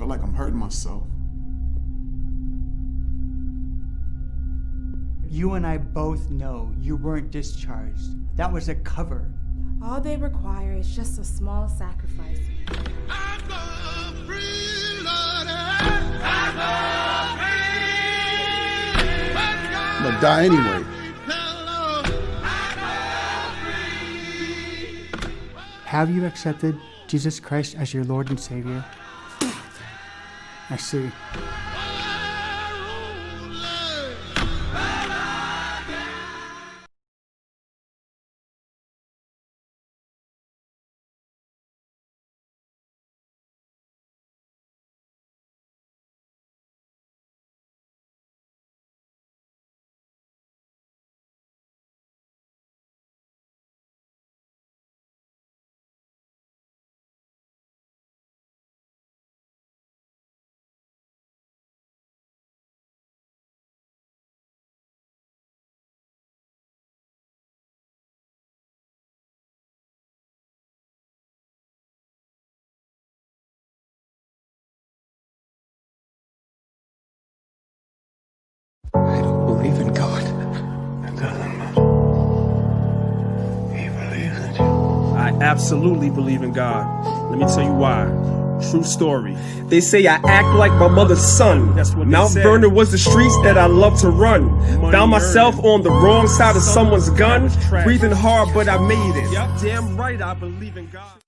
feel like I'm hurting myself. You and I both know you weren't discharged. That was a cover. All they require is just a small sacrifice. I'm gonna die anyway. Have you accepted Jesus Christ as your Lord and Savior? I see. I don't believe in God. It doesn't matter. He believes in you. I absolutely believe in God. Let me tell you why. True story. They say I act like my mother's son. That's what they Mount said. Vernon was the streets that I love to run. Money Found myself earned. on the wrong side of someone's gun. That was tragic. Breathing hard, but I made it. Yep, damn right I believe in God.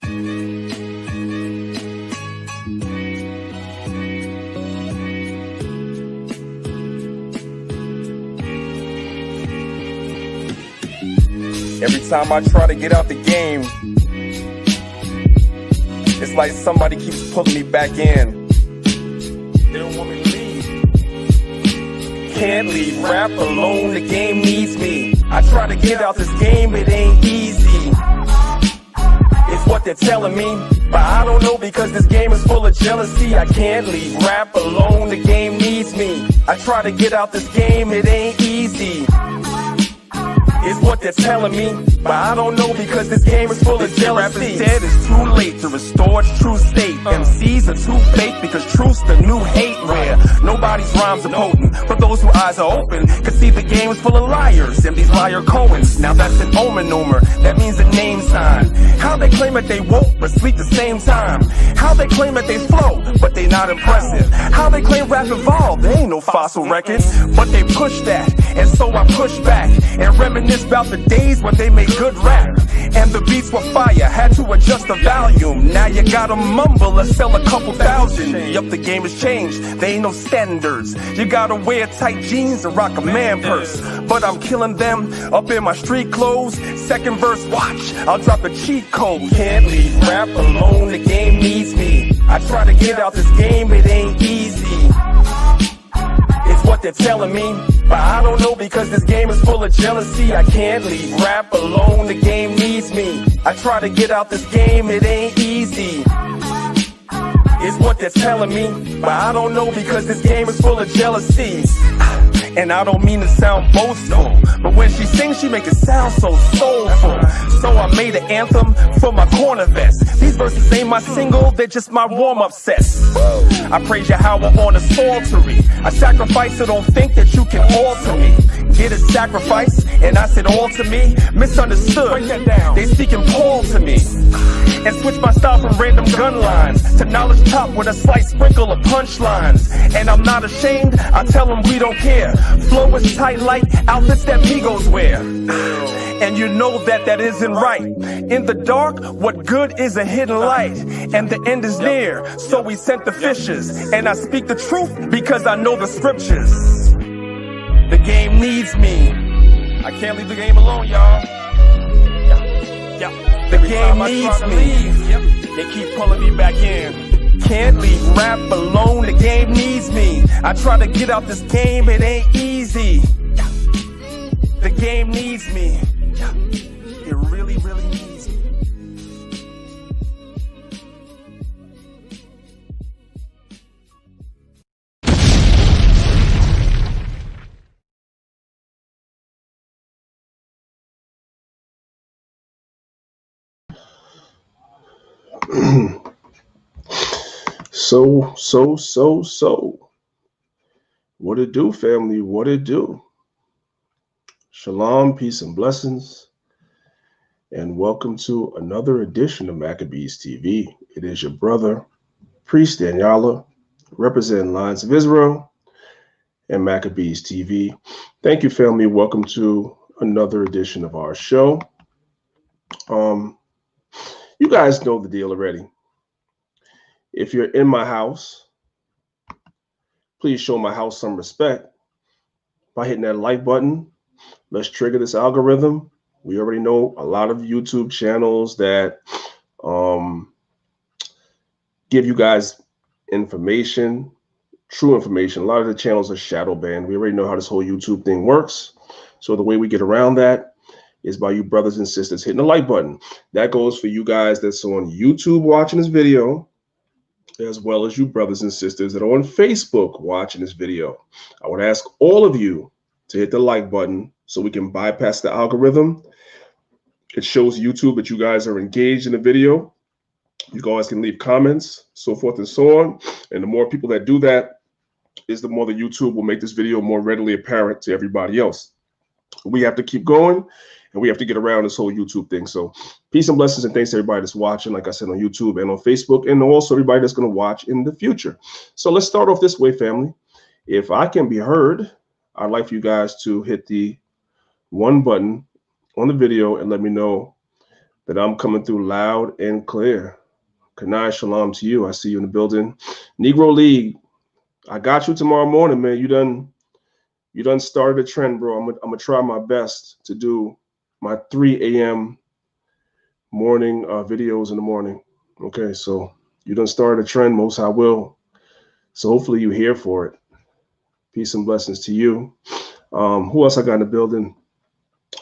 Every time I try to get out the game, it's like somebody keeps pulling me back in. They don't want me to leave. Can't leave rap alone, the game needs me. I try to get out this game, it ain't easy. It's what they're telling me, but I don't know because this game is full of jealousy. I can't leave rap alone, the game needs me. I try to get out this game, it ain't easy. Is what they're telling me, but I don't know because this game is full of jealousy. Rap is dead, it's too late to restore its true state. MCs are too fake because truth's the new hate. Where nobody's rhymes are potent, but those whose eyes are open can see the game is full of liars and these liar Cohens. Now that's an omen-omer, that means a name sign. How they claim that they woke but sleep the same time. How they claim that they flow but they not impressive. How they claim rap evolved, they ain't no fossil records. But they push that, and so I push back and reminisce about the days when they made good rap. And the beats were fire, had to adjust the volume. Now you gotta mumble or sell a couple thousand. Yup, the game has changed, they ain't no standards. You gotta wear tight jeans and rock a man purse. But I'm killing them up in my street clothes. Second verse, watch, I'll drop a cheat code. Can't leave rap alone, the game needs me. I try to get out this game, it ain't easy. It's what they're telling me, but I don't know because this game is full of jealousy. I can't leave rap alone, the game needs me. I try to get out this game, it ain't easy. It's what they're telling me, but I don't know because this game is full of jealousy. And I don't mean to sound boastful, but when she sings, she make it sound so soulful. So I made an anthem for my corner vest. These verses ain't my single, they're just my warm-up sets. I praise Yahweh on a psaltery. I sacrifice, so don't think that you can alter me. Get a sacrifice, and I said all to me. Misunderstood, they speaking Paul to me. And switch my style from random gun lines to knowledge top with a slight sprinkle of punchlines. And I'm not ashamed, I tell them we don't care. Flow is tight like outfits that Migos wear. And you know that that isn't right. In the dark, what good is a hidden light? And the end is near, so we sent the fishes. And I speak the truth because I know the scriptures. The game needs me. I can't leave the game alone, y'all. The game needs me. They keep pulling me back in. Can't leave rap alone, the game needs me. I try to get out this game, it ain't easy. The game needs me. It really, really needs me. So. What it do, family? What it do? Shalom, peace, and blessings. And welcome to another edition of Maccabees TV. It is your brother, Priest Daniela, representing Lions of Israel and Maccabees TV. Thank you, family. Welcome to another edition of our show. You guys know the deal already. If you're in my house, please show my house some respect by hitting that like button. Let's trigger this algorithm. We already know a lot of YouTube channels that give you guys information, true information. A lot of the channels are shadow banned. We already know how this whole YouTube thing works. So the way we get around that is by you brothers and sisters hitting the like button. That goes for you guys that's on YouTube watching this video, as well as you brothers and sisters that are on Facebook watching this video. I would ask all of you to hit the like button so we can bypass the algorithm. It shows YouTube that you guys are engaged in the video. You guys can leave comments, so forth and so on. And the more people that do that is the more the YouTube will make this video more readily apparent to everybody else. We have to keep going, and we have to get around this whole YouTube thing. So peace and blessings, and thanks to everybody that's watching, like I said, on YouTube and on Facebook, and also everybody that's going to watch in the future. So let's start off this way, family. If I can be heard, I'd like for you guys to hit the one button on the video and let me know that I'm coming through loud and clear. Kanai, shalom to you. I see you in the building. Negro League, I got you tomorrow morning, man. You done started a trend, bro. I'm gonna try my best to do my 3 a.m. morning videos in the morning. Okay, so you done started a trend, Most High will. So hopefully you're here for it. Peace and blessings to you. Who else I got in the building?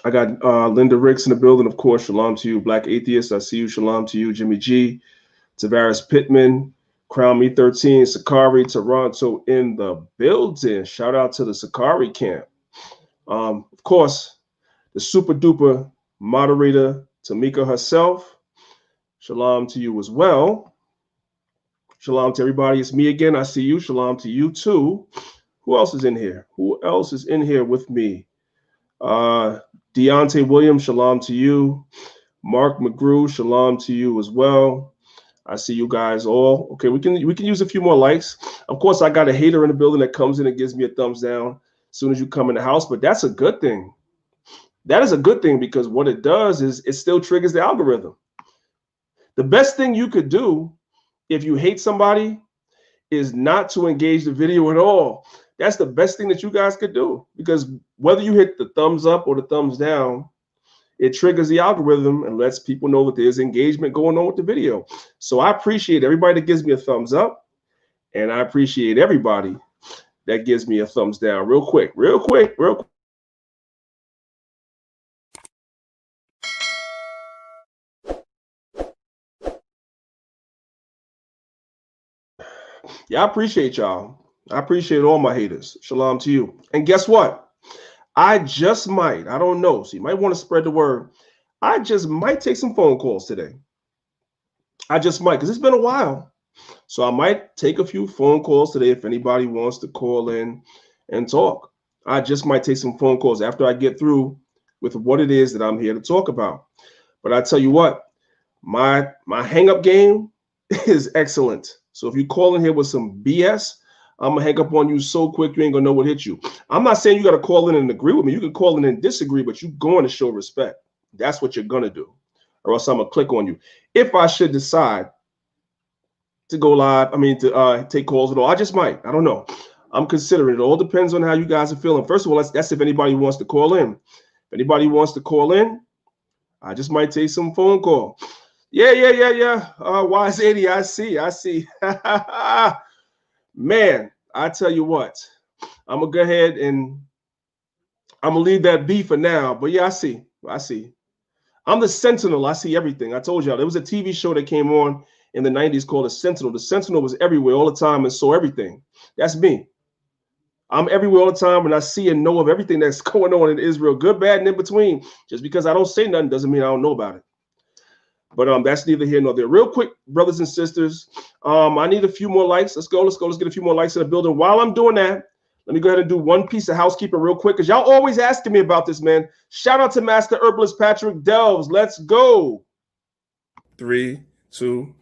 I got Linda Ricks in the building, of course. Shalom to you. Black Atheist, I see you. Shalom to you. Jimmy G, Tavares Pittman, Crown Me 13, Sakari, Toronto in the building. Shout out to the Sakari camp. Of course, the super duper moderator, Tamika herself. Shalom to you as well. Shalom to everybody. It's me again. I see you. Shalom to you too. Who else is in here? Who else is in here with me? Deontay Williams, shalom to you. Mark McGrew, shalom to you as well. I see you guys all. Okay, we can use a few more likes. Of course, I got a hater in the building that comes in and gives me a thumbs down as soon as you come in the house, but that's a good thing. That is a good thing, because what it does is it still triggers the algorithm. The best thing you could do if you hate somebody is not to engage the video at all. That's the best thing that you guys could do, because whether you hit the thumbs up or the thumbs down, it triggers the algorithm and lets people know that there's engagement going on with the video. So I appreciate everybody that gives me a thumbs up, and I appreciate everybody that gives me a thumbs down. Real quick. Yeah, I appreciate y'all. I appreciate all my haters. Shalom to you. And guess what? I just might, I don't know, so you might want to spread the word. I just might take some phone calls today. I just might, because it's been a while. So I might take a few phone calls today if anybody wants to call in and talk. I just might take some phone calls after I get through with what it is that I'm here to talk about. But I tell you what, my hang-up game is excellent. So if you call in here with some BS, I'm gonna hang up on you so quick you ain't gonna know what hit you. I'm not saying you gotta call in and agree with me. You can call in and disagree, but you're going to show respect. That's what you're gonna do, or else I'm gonna click on you. If I should decide to go live, to take calls at all, I just might. I don't know. I'm considering it. All depends on how you guys are feeling. First of all, that's if anybody wants to call in. If anybody wants to call in, I just might take some phone call. Yeah. Wise 80, I see. Man, I tell you what, I'm gonna go ahead and I'm gonna leave that B for now. But yeah, I see. I'm the Sentinel. I see everything. I told y'all there was a TV show that came on in the 90s called The Sentinel. The Sentinel was everywhere all the time and saw everything. That's me. I'm everywhere all the time, and I see and know of everything that's going on in Israel, good, bad, and in between. Just because I don't say nothing doesn't mean I don't know about it. But that's neither here nor there. Real quick, brothers and sisters, I need a few more likes. Let's go. Let's get a few more likes in the building. While I'm doing that, let me go ahead and do one piece of housekeeping real quick, because y'all always asking me about this, man. Shout out to Master Herbalist Patrick Delves. Let's go. 3, 2.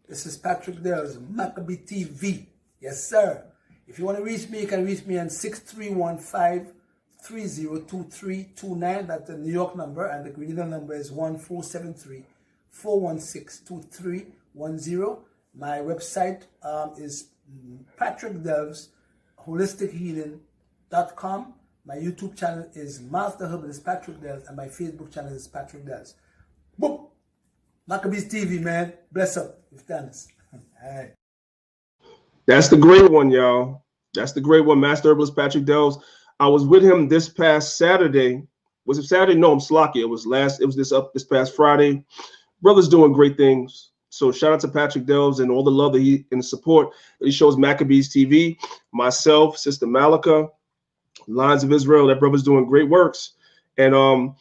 This is Patrick Delves, Maccabee TV. Yes, sir. If you want to reach me, you can reach me on 6315-302329. That's the New York number, and the Grenada number is 1473-416-2310. My website is Patrick Delves, holistichealing.com. My YouTube channel is Master Herbalist Patrick Delves, and my Facebook channel is Patrick Delves. Boom! Maccabees TV, man. Bless up. With thanks. All right. That's the great one, y'all. That's the great one, Master Herbalist Patrick Delves. I was with him this past Saturday. Was it Saturday? No, I'm slocky. It was this past Friday. Brother's doing great things. So shout out to Patrick Delves and all the love and the support that he shows Maccabees TV, myself, Sister Malika, Lions of Israel. That brother's doing great works. And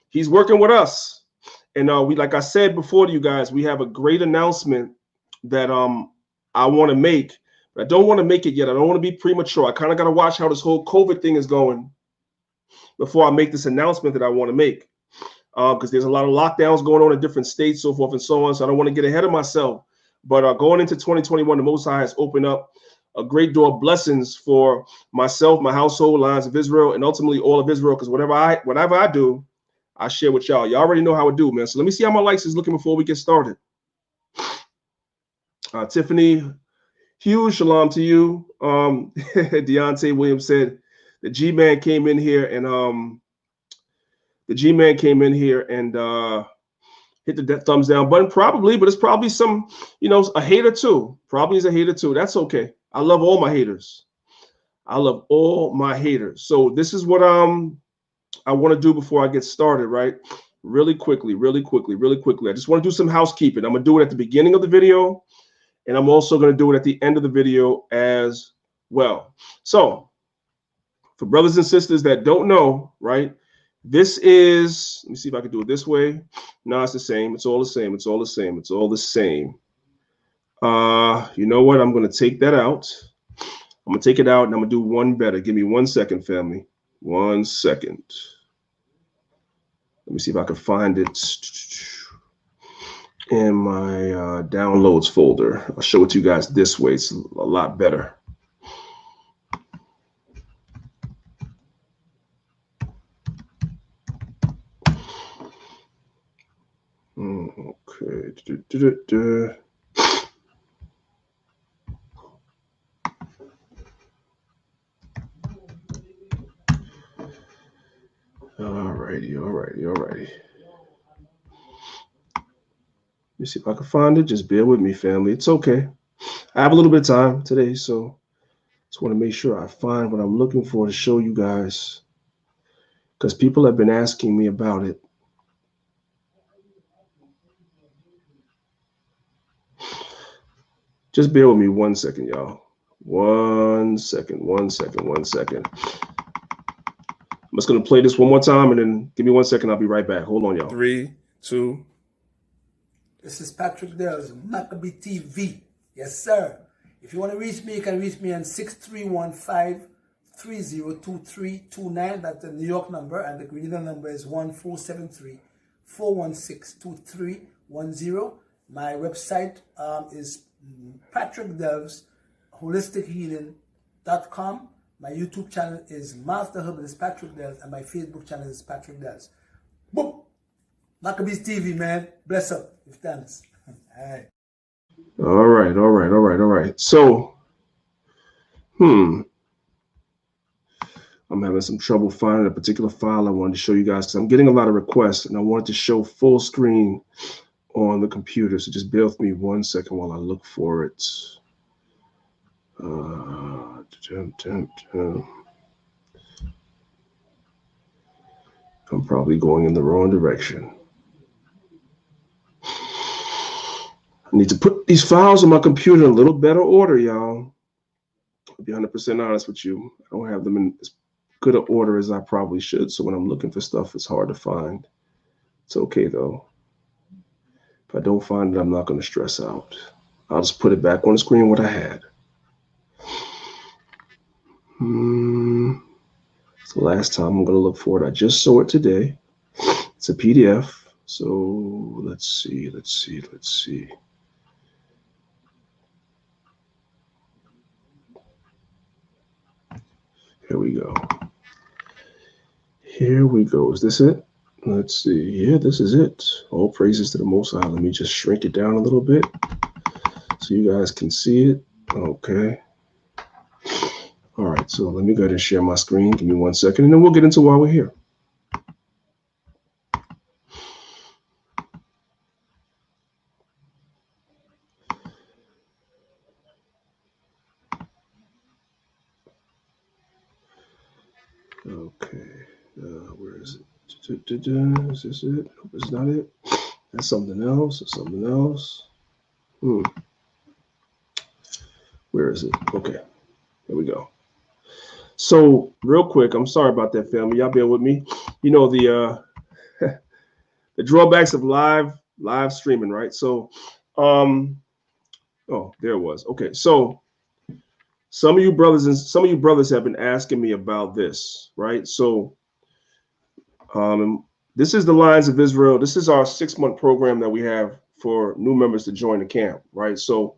he's working with us. And we, like I said before to you guys, we have a great announcement that I want to make. But I don't want to make it yet. I don't want to be premature. I kind of got to watch how this whole COVID thing is going before I make this announcement that I want to make. Because there's a lot of lockdowns going on in different states, so forth and so on. So I don't want to get ahead of myself. But going into 2021, the Most High has opened up a great door of blessings for myself, my household, Lions of Israel, and ultimately all of Israel. Because whatever I do, I share with y'all. Y'all already know how I do, man. So let me see how my likes is looking before we get started. Tiffany, huge shalom to you. Deontay Williams said the G-Man came in here and hit the thumbs down button, probably, but it's probably some, a hater too. Probably is a hater too. That's okay. I love all my haters. So this is what I want to do before I get started, right? Really quickly. I just want to do some housekeeping. I'm going to do it at the beginning of the video, and I'm also going to do it at the end of the video as well. So for brothers and sisters that don't know, right, this is, let me see if I can do it this way. No, it's the same. It's all the same. You know what? I'm going to take that out. I'm going to take it out, and I'm going to do one better. Give me 1 second, family. 1 second. Let me see if I can find it in my downloads folder. I'll show it to you guys this way. It's a lot better. Okay. Alrighty. Let me see if I can find it. Just bear with me, family. It's okay. I have a little bit of time today, so just want to make sure I find what I'm looking for to show you guys, because people have been asking me about it. Just bear with me 1 second, y'all. 1 second. I'm just going to play this one more time, and then give me 1 second. I'll be right back. Hold on, y'all. 3, 2. This is Patrick Delves, Maccabee TV. Yes, sir. If you want to reach me, you can reach me on 6315-302329. That's the New York number, and the Grenada number is 1473-416-2310. My website is Patrick Delves, holistichealing.com. My YouTube channel is Master Herbalist Patrick Delves, and my Facebook channel is Patrick Delves. Boom! Maccabees TV, man. Bless up. With thanks. All right. So, I'm having some trouble finding a particular file I wanted to show you guys, because I'm getting a lot of requests, and I wanted to show full screen on the computer. So just bear with me 1 second while I look for it. I'm probably going in the wrong direction. I need to put these files on my computer in a little better order, y'all. I'll be 100% honest with you. I don't have them in as good an order as I probably should. So when I'm looking for stuff, it's hard to find. It's okay, though. If I don't find it, I'm not going to stress out. I'll just put it back on the screen what I had. It's the last time I'm going to look for it. I just saw it today. It's a PDF. So let's see. Here we go. Is this it? Let's see. Yeah, this is it. All praises to the Most High. Let me just shrink it down a little bit so you guys can see it. Okay. All right. So let me go ahead and share my screen. Give me 1 second, and then we'll get into why we're here. Okay. Where is it? Is this it? Nope, it's not it. That's something else. Where is it? Okay. Here we go. So real quick, I'm sorry about that, family. Y'all bear with me. You know, the the drawbacks of live streaming, right? So oh, there it was. Okay. So some of you brothers have been asking me about this, right? So this is the Lions of Israel. This is our 6-month program that we have for new members to join the camp, right? So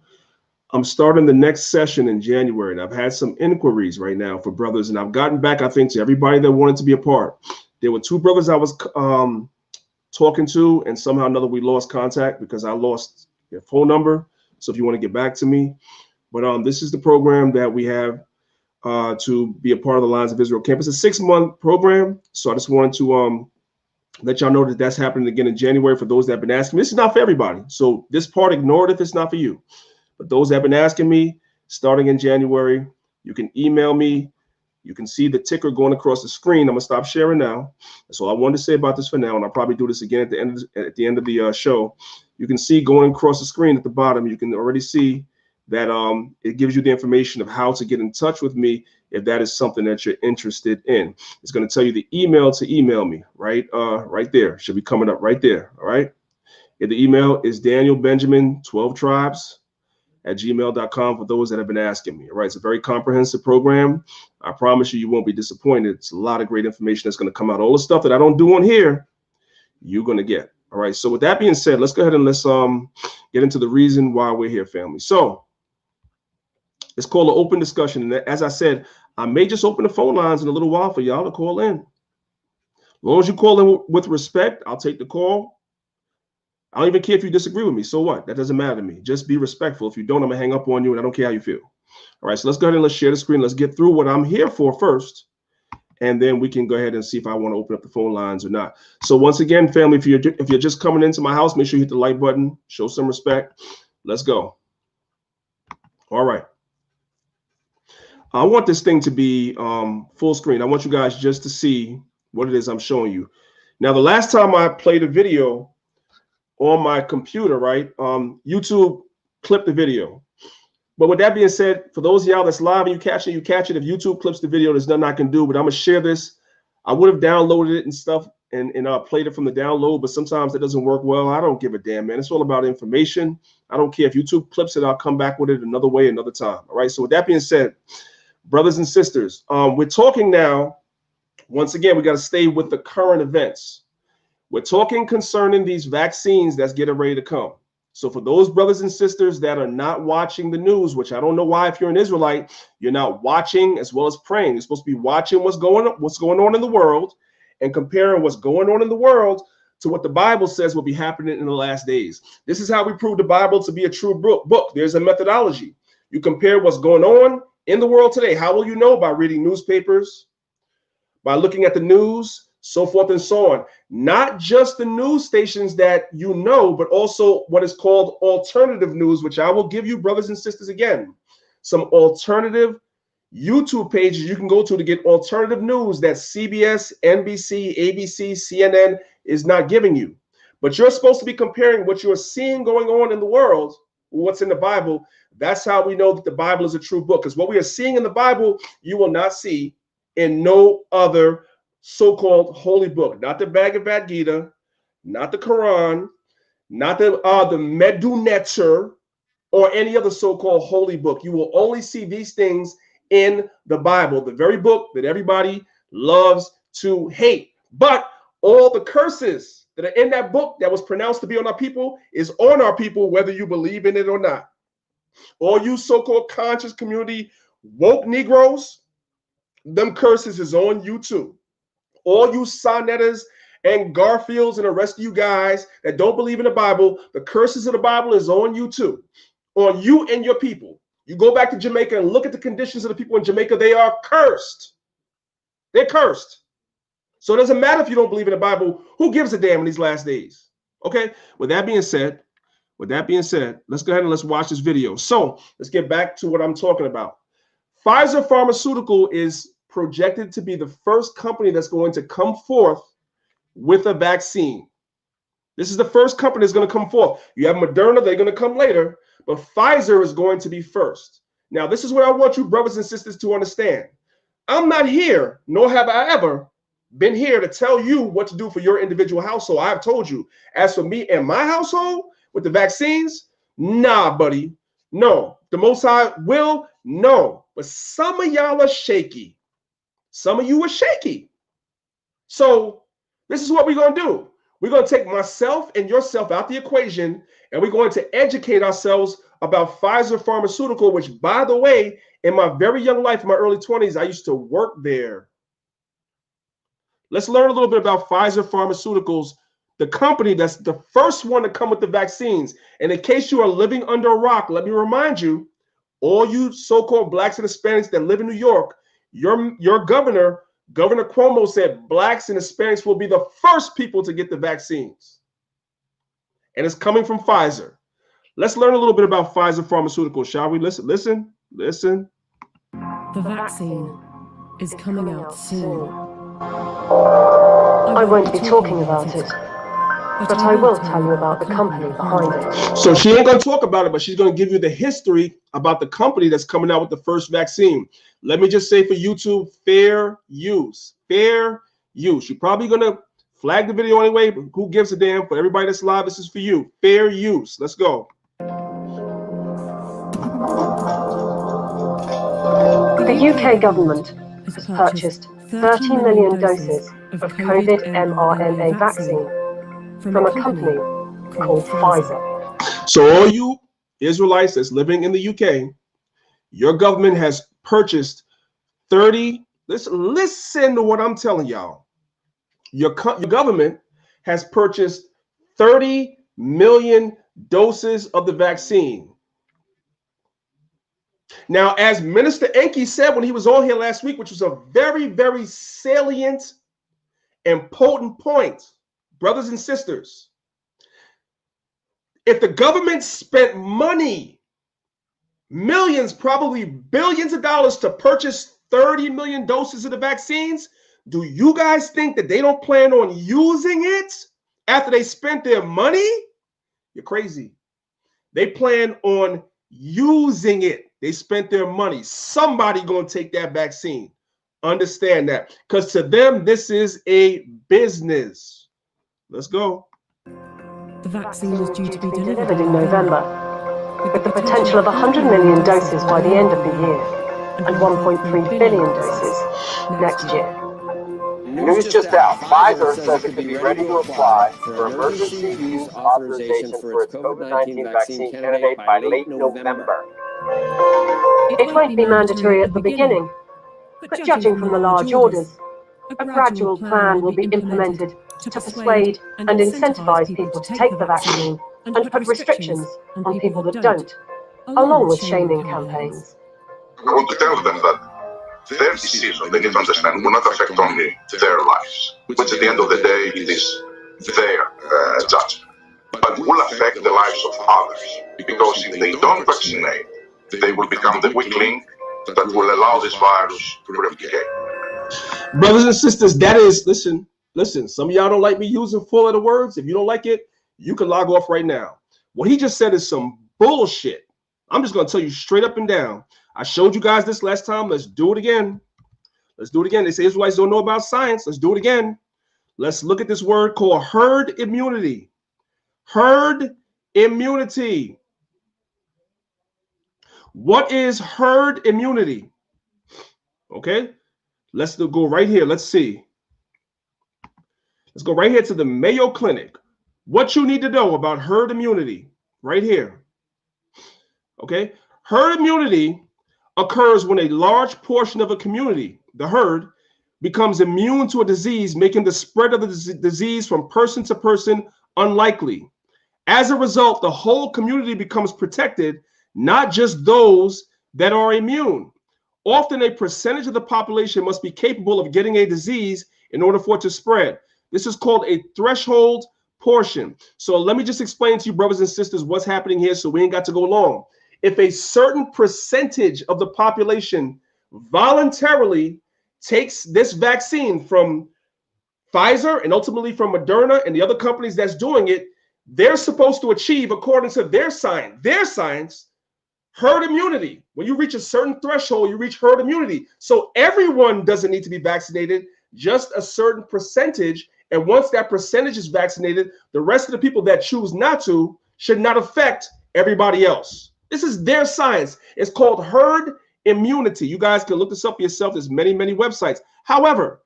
I'm starting the next session in January, and I've had some inquiries right now for brothers, and I've gotten back, I think, to everybody that wanted to be a part. There were 2 brothers I was talking to, and somehow or another we lost contact because I lost their phone number. So if you want to get back to me, but this is the program that we have to be a part of the Lions of Israel camp. It's a 6-month program, so I just wanted to let y'all know that that's happening again in January for those that have been asking me. This is not for everybody, so this part, ignore it if it's not for you. But those that have been asking me, starting in January, you can email me. You can see the ticker going across the screen. I'm gonna stop sharing now. That's all I wanted to say about this for now, and I'll probably do this again at the end of the show. You can see going across the screen at the bottom. You can already see that it gives you the information of how to get in touch with me if that is something that you're interested in. It's going to tell you the email to email me, right? Right there. Should be coming up right there. All right. And the email is danielbenjamin12tribes@gmail.com for those that have been asking me. All right. It's a very comprehensive program. I promise you won't be disappointed. It's a lot of great information that's going to come out. All the stuff that I don't do on here, you're going to get. All right. So with that being said, let's go ahead and let's get into the reason why we're here, family. So it's called an open discussion. And as I said, I may just open the phone lines in a little while for y'all to call in. As long as you call in with respect, I'll take the call. I don't even care if you disagree with me. So what? That doesn't matter to me. Just be respectful. If you don't, I'm going to hang up on you, and I don't care how you feel. All right, so let's go ahead and let's share the screen. Let's get through what I'm here for first, and then we can go ahead and see if I want to open up the phone lines or not. So once again, family, if you're just coming into my house, make sure you hit the like button. Show some respect. Let's go. All right. I want this thing to be full screen. I want you guys just to see what it is I'm showing you. Now, the last time I played a video on my computer, right, YouTube clipped the video. But with that being said, for those of y'all that's live and you catch it. If YouTube clips the video, there's nothing I can do, but I'm going to share this. I would have downloaded it and stuff and played it from the download, but sometimes it doesn't work well. I don't give a damn, man. It's all about information. I don't care if YouTube clips it. I'll come back with it another way, another time. All right, so with that being said, brothers and sisters, we're talking now, once again, we got to stay with the current events. We're talking concerning these vaccines that's getting ready to come. So for those brothers and sisters that are not watching the news, which I don't know why, if you're an Israelite, you're not watching as well as praying. You're supposed to be watching what's going on in the world and comparing what's going on in the world to what the Bible says will be happening in the last days. This is how we prove the Bible to be a true book. There's a methodology. You compare what's going on in the world today. How will you know? By reading newspapers, by looking at the news, so forth and so on. Not just the news stations that you know, but also what is called alternative news, which I will give you, brothers and sisters, again, some alternative YouTube pages you can go to get alternative news that CBS, NBC, ABC, CNN is not giving you. But you're supposed to be comparing what you're seeing going on in the world, what's in the Bible. That's how we know that the Bible is a true book, because what we are seeing in the Bible, you will not see in no other so-called holy book. Not the Bhagavad Gita, not the Quran, not the Medunetter or any other so-called holy book. You will only see these things in the Bible, the very book that everybody loves to hate. But all the curses that are in that book that was pronounced to be on our people is on our people, whether you believe in it or not. All you so-called conscious community woke Negroes, them curses is on you too. All you Sonettas and Garfields and the rest of you guys that don't believe in the Bible, the curses of the Bible is on you too, on you and your people. You go back to Jamaica and look at the conditions of the people in Jamaica. They are cursed. They're cursed. So it doesn't matter if you don't believe in the Bible. Who gives a damn in these last days? Okay. With that being said, let's go ahead and let's watch this video. So let's get back to what I'm talking about. Pfizer Pharmaceutical is projected to be the first company that's going to come forth with a vaccine. This is the first company that's going to come forth. You have Moderna, they're going to come later, but Pfizer is going to be first. Now, this is what I want you brothers and sisters to understand. I'm not here, nor have I ever been here to tell you what to do for your individual household. I've told you. As for me and my household with the vaccines, nah, buddy. No. The Most High will? No. But some of y'all are shaky. Some of you are shaky. So this is what we're going to do. We're going to take myself and yourself out the equation, and we're going to educate ourselves about Pfizer Pharmaceutical, which, by the way, in my very young life, in my early 20s, I used to work there. Let's learn a little bit about Pfizer Pharmaceuticals, the company that's the first one to come with the vaccines. And in case you are living under a rock, let me remind you, all you so-called blacks and Hispanics that live in New York, your governor Cuomo said blacks and Hispanics will be the first people to get the vaccines. And it's coming from Pfizer. Let's learn a little bit about Pfizer Pharmaceuticals, shall we? Listen. The vaccine is coming out soon. I won't be talking about it, but I will tell you about the company behind it. So she ain't going to talk about it, but she's going to give you the history about the company that's coming out with the first vaccine. Let me just say for YouTube, fair use. Fair use. You're probably going to flag the video anyway, but who gives a damn? For everybody that's live, this is for you. Fair use. Let's go. The UK government has purchased 30 million doses of COVID mRNA vaccine from a company called Pfizer. So all you Israelites that's living in the UK, your government has purchased 30, listen to what I'm telling y'all. Your government has purchased 30 million doses of the vaccine. Now, as Minister Enki said when he was on here last week, which was a very, very salient and potent point, brothers and sisters, if the government spent money, millions, probably billions of dollars to purchase 30 million doses of the vaccines, do you guys think that they don't plan on using it after they spent their money? You're crazy. They plan on using it. They spent their money. Somebody going to take that vaccine. Understand that. Because to them, this is a business. Let's go. The vaccine is due to be delivered in November, with the potential of 100 million doses by the end of the year and 1.3 billion doses next year. News just out. Pfizer says it could be ready to apply for emergency use authorization for its COVID-19 vaccine candidate by late November. It won't be mandatory at the beginning, but judging from the large orders, a gradual plan will be implemented to persuade and incentivize people to take the vaccine and put restrictions on people that don't, along with shaming campaigns. I want to tell them that their decision, they need to understand, will not affect only their lives, which at the end of the day, it is their judgment, but will affect the lives of others, because if they don't vaccinate, they will become the weak link that will allow this virus to replicate. Brothers and sisters, that is, listen, some of y'all don't like me using full of the words. If you don't like it, you can log off right now. What he just said is some bullshit. I'm just going to tell you straight up and down. I showed you guys this last time. Let's do it again. Let's do it again. They say Israelites don't know about science. Let's do it again. Let's look at this word called herd immunity. Herd immunity. What is herd immunity? Okay, let's go right here. Let's see. Let's go right here to the Mayo Clinic. What you need to know about herd immunity, right here. Okay, herd immunity occurs when a large portion of a community, the herd, becomes immune to a disease, making the spread of the disease from person to person unlikely. As a result, the whole community becomes protected, not just those that are immune. Often a percentage of the population must be capable of getting a disease in order for it to spread. This is called a threshold portion. So let me just explain to you, brothers and sisters, what's happening here so we ain't got to go long. If a certain percentage of the population voluntarily takes this vaccine from Pfizer and ultimately from Moderna and the other companies that's doing it, they're supposed to achieve, according to their science, herd immunity. When you reach a certain threshold, you reach herd immunity. So everyone doesn't need to be vaccinated, just a certain percentage. And once that percentage is vaccinated, the rest of the people that choose not to should not affect everybody else. This is their science. It's called herd immunity. You guys can look this up yourself. There's many, many websites. However,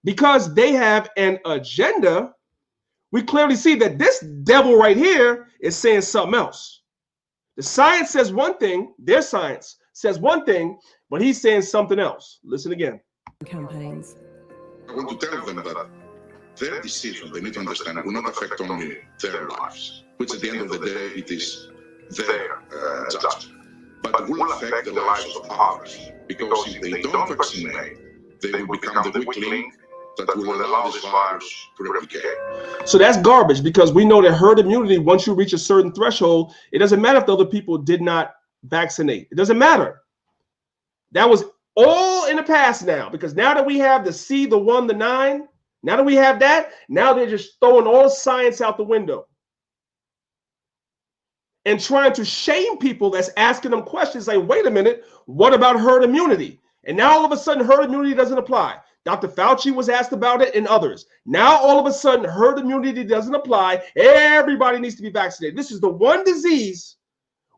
because they have an agenda, we clearly see that this devil right here is saying something else. The science says one thing, their science says one thing, but he's saying something else. Listen again. Campaigns. I want to tell them that their decision, they need to understand, will not affect only their lives, which at the end of the day, it is their judgment, but will affect the lives of others. Because if they don't vaccinate, they will become the weak link that will allow this virus to replicate. So that's garbage, because we know that herd immunity, once you reach a certain threshold, it doesn't matter if the other people did not vaccinate. It doesn't matter. That was all in the past now, because now that we have the C, the 1, the 9, now that we have that, now they're just throwing all science out the window and trying to shame people that's asking them questions like, wait a minute, what about herd immunity? And now all of a sudden herd immunity doesn't apply. Dr. Fauci was asked about it and others. Now all of a sudden herd immunity doesn't apply. Everybody needs to be vaccinated. This is the one disease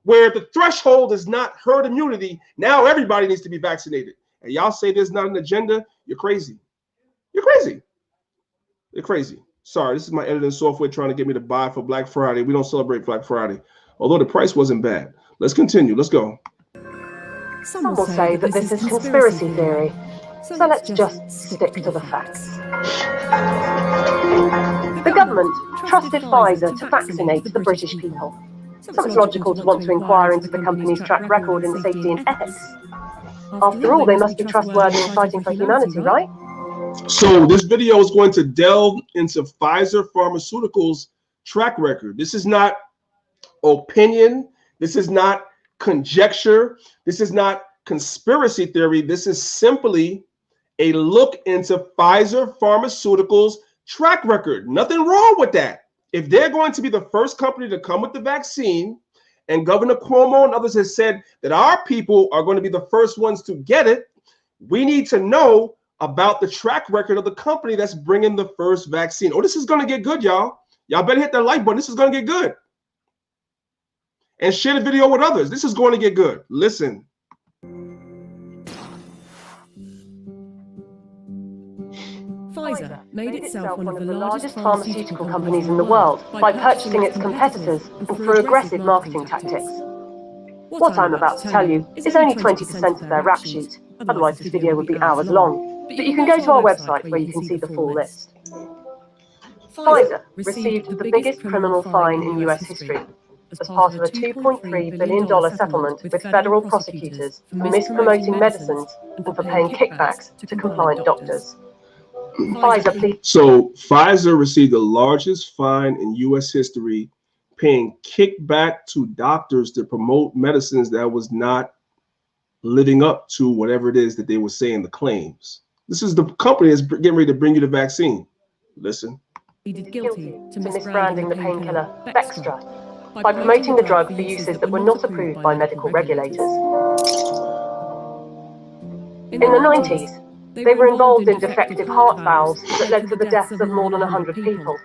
where the threshold is not herd immunity. Now everybody needs to be vaccinated. And y'all say there's not an agenda? You're crazy. You're crazy. You're crazy. Sorry, this is my editing software trying to get me to buy for Black Friday. We don't celebrate Black Friday, although the price wasn't bad. Let's continue. Let's go. Some will say that this is conspiracy theory, so let's just stick to the facts. The government trusted Pfizer to vaccinate the British people. So it's logical to want to inquire into the company's track record in safety and ethics. After all, they must be trustworthy in fighting for humanity, right? So this video is going to delve into Pfizer Pharmaceuticals' track record. This is not opinion. This is not conjecture. This is not conspiracy theory. This is simply a look into Pfizer Pharmaceuticals' track record. Nothing wrong with that. If they're going to be the first company to come with the vaccine, and Governor Cuomo and others have said that our people are going to be the first ones to get it, we need to know about the track record of the company that's bringing the first vaccine. Oh, this is going to get good, y'all. Y'all better hit that like button. This is going to get good. And share the video with others. This is going to get good. Listen. Pfizer made itself one of the largest pharmaceutical companies in the world by purchasing its competitors and through aggressive marketing tactics. What I'm about to tell you is only 20% of their rap sheet, otherwise this video would be hours long. But you can go to our website where you can see the full list. Pfizer received the biggest criminal fine in US history as part of a $2.3 billion settlement with federal prosecutors for mispromoting medicines and for paying kickbacks to compliant doctors. So Pfizer received the largest fine in U.S. history, paying kickback to doctors to promote medicines that was not living up to whatever it is that they were saying the claims. This is the company that's getting ready to bring you the vaccine. Listen. Pleaded guilty to misbranding the painkiller Bextra by promoting the drug for uses that were not approved by medical regulators. In the 90s, they were involved in defective heart valves that led to the deaths of more than 100 people.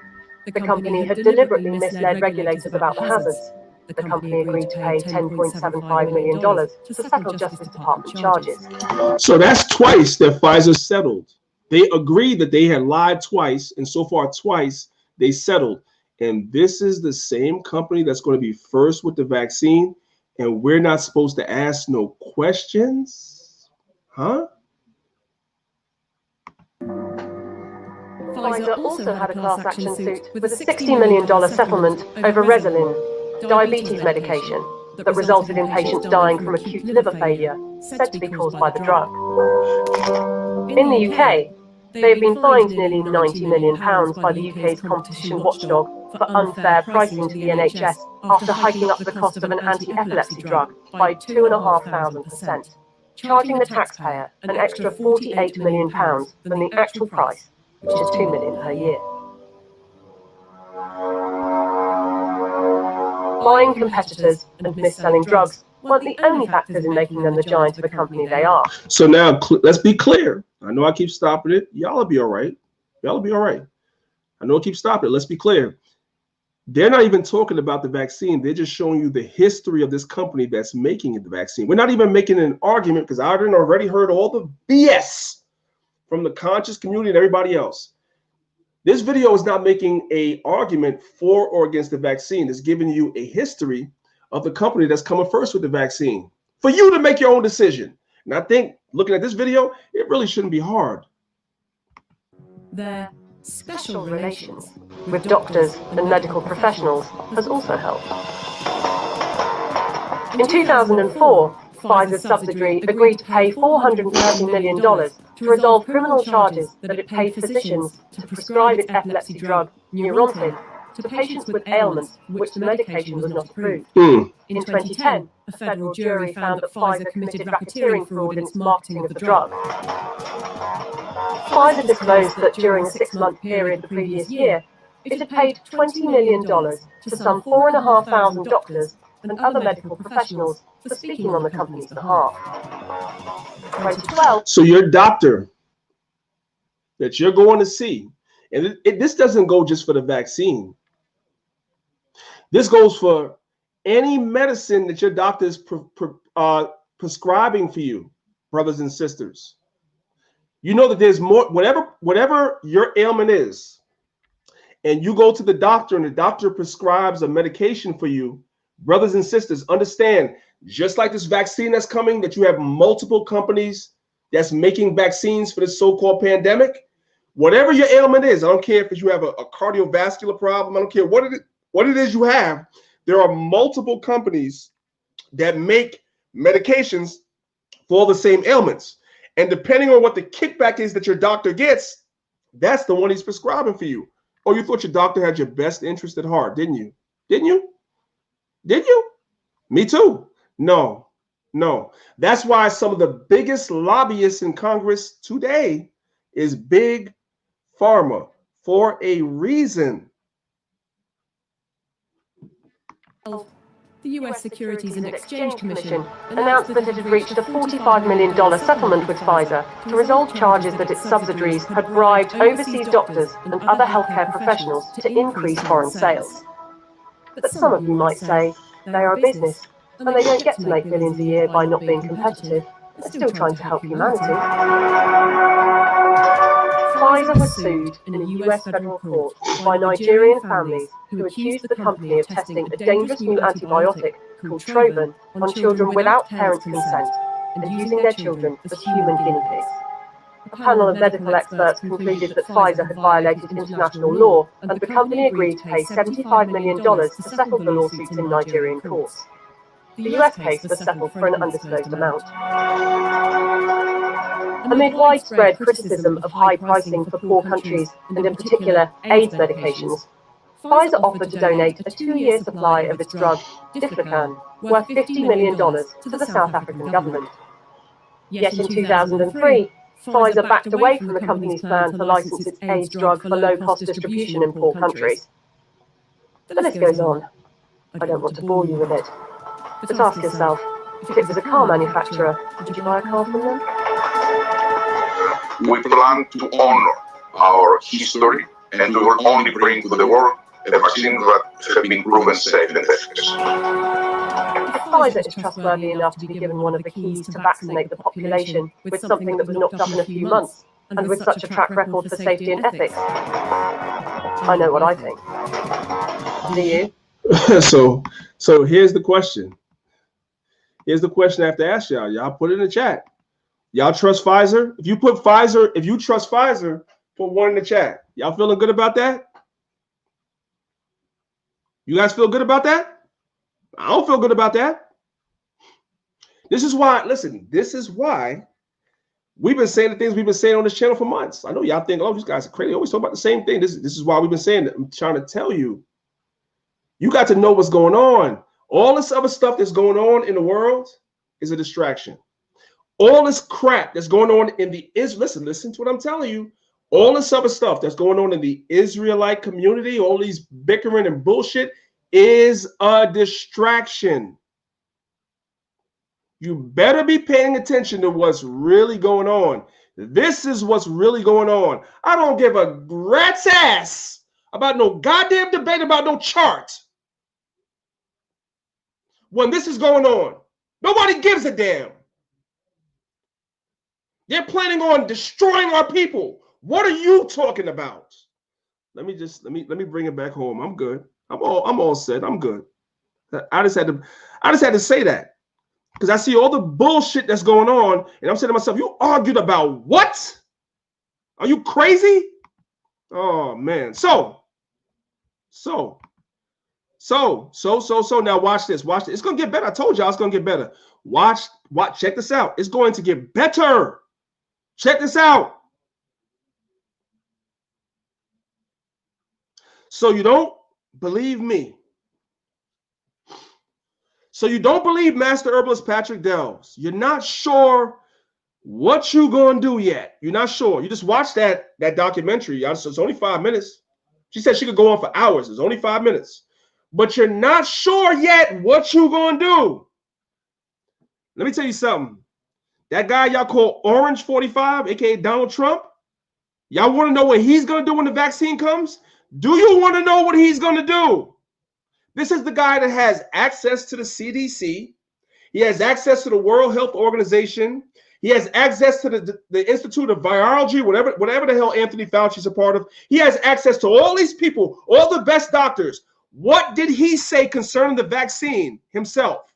The company had deliberately misled regulators about the hazards. The company agreed to pay $10.75 million to settle Justice Department charges. So that's twice that Pfizer settled. They agreed that they had lied twice, and so far twice they settled. And this is the same company that's going to be first with the vaccine, and we're not supposed to ask no questions? Huh? Pfizer also had a class action suit with a $60 million settlement over Resolin, diabetes medication that resulted in patients dying from acute liver failure, said to be caused by the drug. In the UK, they have been fined nearly £90 million by the UK's competition watchdog for unfair pricing to the NHS after hiking up the cost of an anti-epilepsy drug by 2,500%, charging the taxpayer an extra £48 million than the actual price, which is $2 million per year. Buying competitors and mis-selling drugs weren't the only factors in making them the giant of the company they are. So now, let's be clear. I know I keep stopping it. Y'all will be all right. Y'all will be all right. I know I keep stopping it. Let's be clear. They're not even talking about the vaccine. They're just showing you the history of this company that's making the vaccine. We're not even making an argument because I already heard all the BS from the conscious community and everybody else. This video is not making an argument for or against the vaccine. It's giving you a history of the company that's coming first with the vaccine for you to make your own decision. And I think looking at this video, it really shouldn't be hard. Their special relations with doctors and medical professionals has also helped. In 2004, Pfizer's subsidiary agreed to pay $430 million to resolve criminal charges that it paid physicians to prescribe its epilepsy drug, Neurontin, to patients with ailments for which the medication was not approved. In 2010, a federal jury found that Pfizer committed racketeering fraud in its marketing of the drug. Pfizer disclosed that during a 6-month period the previous year, it had paid $20 million to some 4,500 doctors and other medical professionals for speaking on the company's behalf. 2012. So your doctor that you're going to see, and this doesn't go just for the vaccine. This goes for any medicine that your doctor is prescribing for you, brothers and sisters. You know that there's more, whatever your ailment is, and you go to the doctor and the doctor prescribes a medication for you, brothers and sisters, understand, just like this vaccine that's coming, that you have multiple companies that's making vaccines for this so-called pandemic. Whatever your ailment is, I don't care if you have a cardiovascular problem, I don't care what it is you have, there are multiple companies that make medications for the same ailments. And depending on what the kickback is that your doctor gets, that's the one he's prescribing for you. Oh, you thought your doctor had your best interest at heart, didn't you? Didn't you? Did you? Me too. No, no. That's why some of the biggest lobbyists in Congress today is Big Pharma for a reason. The US Securities and Exchange Commission announced that it had reached a $45 million settlement with Pfizer to resolve charges that its subsidiaries had bribed overseas doctors and other healthcare professionals to increase foreign sales. But some of you might say they are a business and they don't get to make billions a year by not being competitive. They're still trying to help humanity. Pfizer was sued in a US federal court by Nigerian families who accused the company of testing a dangerous new antibiotic called Trovan on children without parents' consent and using their children as human guinea pigs. A panel of medical experts concluded that Pfizer had violated international law, and the company agreed to pay $75 million to settle the lawsuits in Nigerian courts. The US case was settled for an undisclosed amount. Amid widespread criticism of high pricing for poor countries, and in particular AIDS medications, Pfizer offered to donate a 2-year supply of its drug, Diflucan, worth $50 million to the South African government. Yet in 2003, Pfizer backed away from the company's plan to license its AIDS drug for low-cost distribution in poor countries. The list goes on. I don't want to bore you with it. But ask yourself, if it was a car manufacturer, would you buy a car from them? We plan to honor our history and we will only bring to the world a vaccine that have been proven safe and efficacious. If Pfizer is trustworthy enough to be given one of the keys to vaccinate the population with something that was knocked up in a few months, and with such a track record for safety and ethics, I know what I think. Do you? So here's the question. Here's the question I have to ask y'all. Y'all put it in the chat. Y'all trust Pfizer? If you trust Pfizer, put one in the chat. Y'all feeling good about that? You guys feel good about that? I don't feel good about that. This is why, listen, this is why we've been saying the things we've been saying on this channel for months. I know y'all think, oh, these guys are crazy. They always talk about the same thing. This is why we've been saying it. I'm trying to tell you. You got to know what's going on. All this other stuff that's going on in the world is a distraction. All this crap that's going on in the listen to what I'm telling you. All this other stuff that's going on in the Israelite community, all these bickering and bullshit is a distraction. You better be paying attention to what's really going on. This is what's really going on. I don't give a rat's ass about no goddamn debate about no chart. When this is going on, nobody gives a damn. They're planning on destroying our people. What are you talking about? Let me bring it back home. I'm good. I'm all set. I'm good. I just had to say that because I see all the bullshit that's going on, and I'm saying to myself, you argued about what? Are you crazy? Oh man. So now watch this. Watch this. It's gonna get better. I told y'all it's gonna get better. Watch. Check this out. It's going to get better. Check this out. So you don't believe me. So you don't believe Master Herbalist Patrick Delves. You're not sure what you gonna do yet. You're not sure. You just watched that documentary. It's only 5 minutes. She said she could go on for hours. It's only 5 minutes. But you're not sure yet what you gonna do. Let me tell you something. That guy y'all call Orange 45, aka Donald Trump, y'all want to know what he's gonna do when the vaccine comes? Do you want to know what he's gonna do? This is the guy that has access to the CDC. He has access to the World Health Organization. He has access to the Institute of Virology, whatever the hell Anthony Fauci's a part of. He has access to all these people, all the best doctors. What did he say concerning the vaccine himself?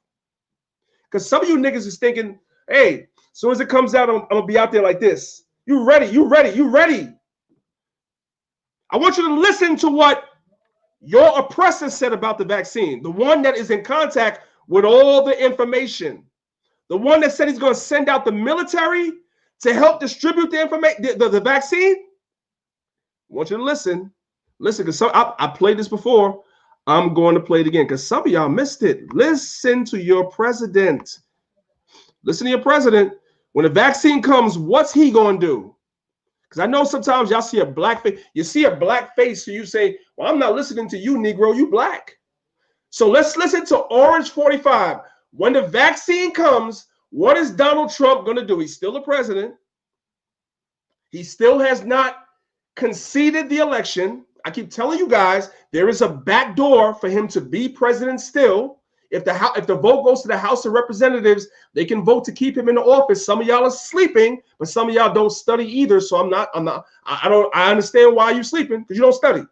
Because some of you niggas is thinking, hey, as soon as it comes out, I'm going to be out there like this. You ready? You ready? You ready? I want you to listen to what your oppressor said about the vaccine. The one that is in contact with all the information. The one that said he's going to send out the military to help distribute the information, the vaccine. I want you to listen. Listen, because I played this before. I'm going to play it again because some of y'all missed it. Listen to your president. Listen to your president. When the vaccine comes, what's he going to do? Because I know sometimes y'all see a black face. You see a black face, so you say, well, I'm not listening to you, Negro. You black. So let's listen to Orange 45. When the vaccine comes, what is Donald Trump going to do? He's still the president. He still has not conceded the election. I keep telling you guys, there is a back door for him to be president still. If the vote goes to the House of Representatives, they can vote to keep him in the office. Some of y'all are sleeping, but some of y'all don't study either. So I understand why you're sleeping, because you don't study.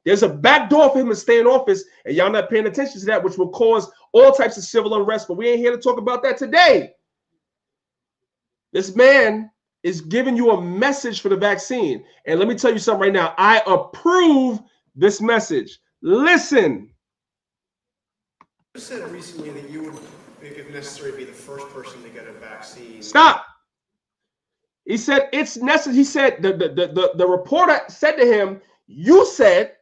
There's a back door for him to stay in office, and y'all not paying attention to that, which will cause all types of civil unrest. But we ain't here to talk about that today. This man is giving you a message for the vaccine. And let me tell you something right now. I approve this message. Listen. You said recently that you would, if necessary, be the first person to get a vaccine. Stop. He said it's necessary. He said the reporter said to him, you said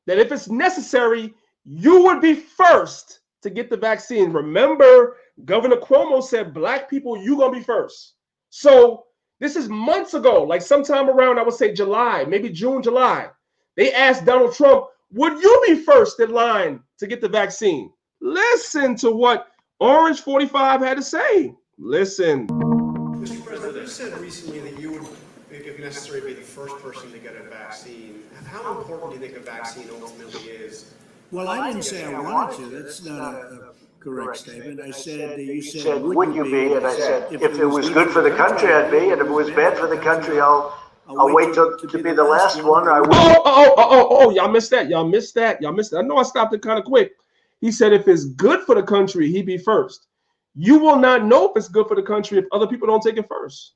that if it's necessary, you would be first to get the vaccine. Remember, Governor Cuomo said, black people, you're going to be first. So this is months ago, like sometime around, I would say July, maybe June, July. They asked Donald Trump, would you be first in line to get the vaccine? Listen to what Orange 45 had to say. Listen. Mr. President, you said recently that you would, if necessary, be the first person to get a vaccine. How important do you think a vaccine ultimately is? Well, I didn't say I wanted to. That's not a correct statement. I said, you said, would you be? And I said, if it was good for the country, I'd be. And if it was bad for the country, I'll wait to be the last one. I will. Y'all missed that. Y'all missed that. Y'all missed that. I know I stopped it kind of quick. He said, if it's good for the country, he'd be first. You will not know if it's good for the country if other people don't take it first.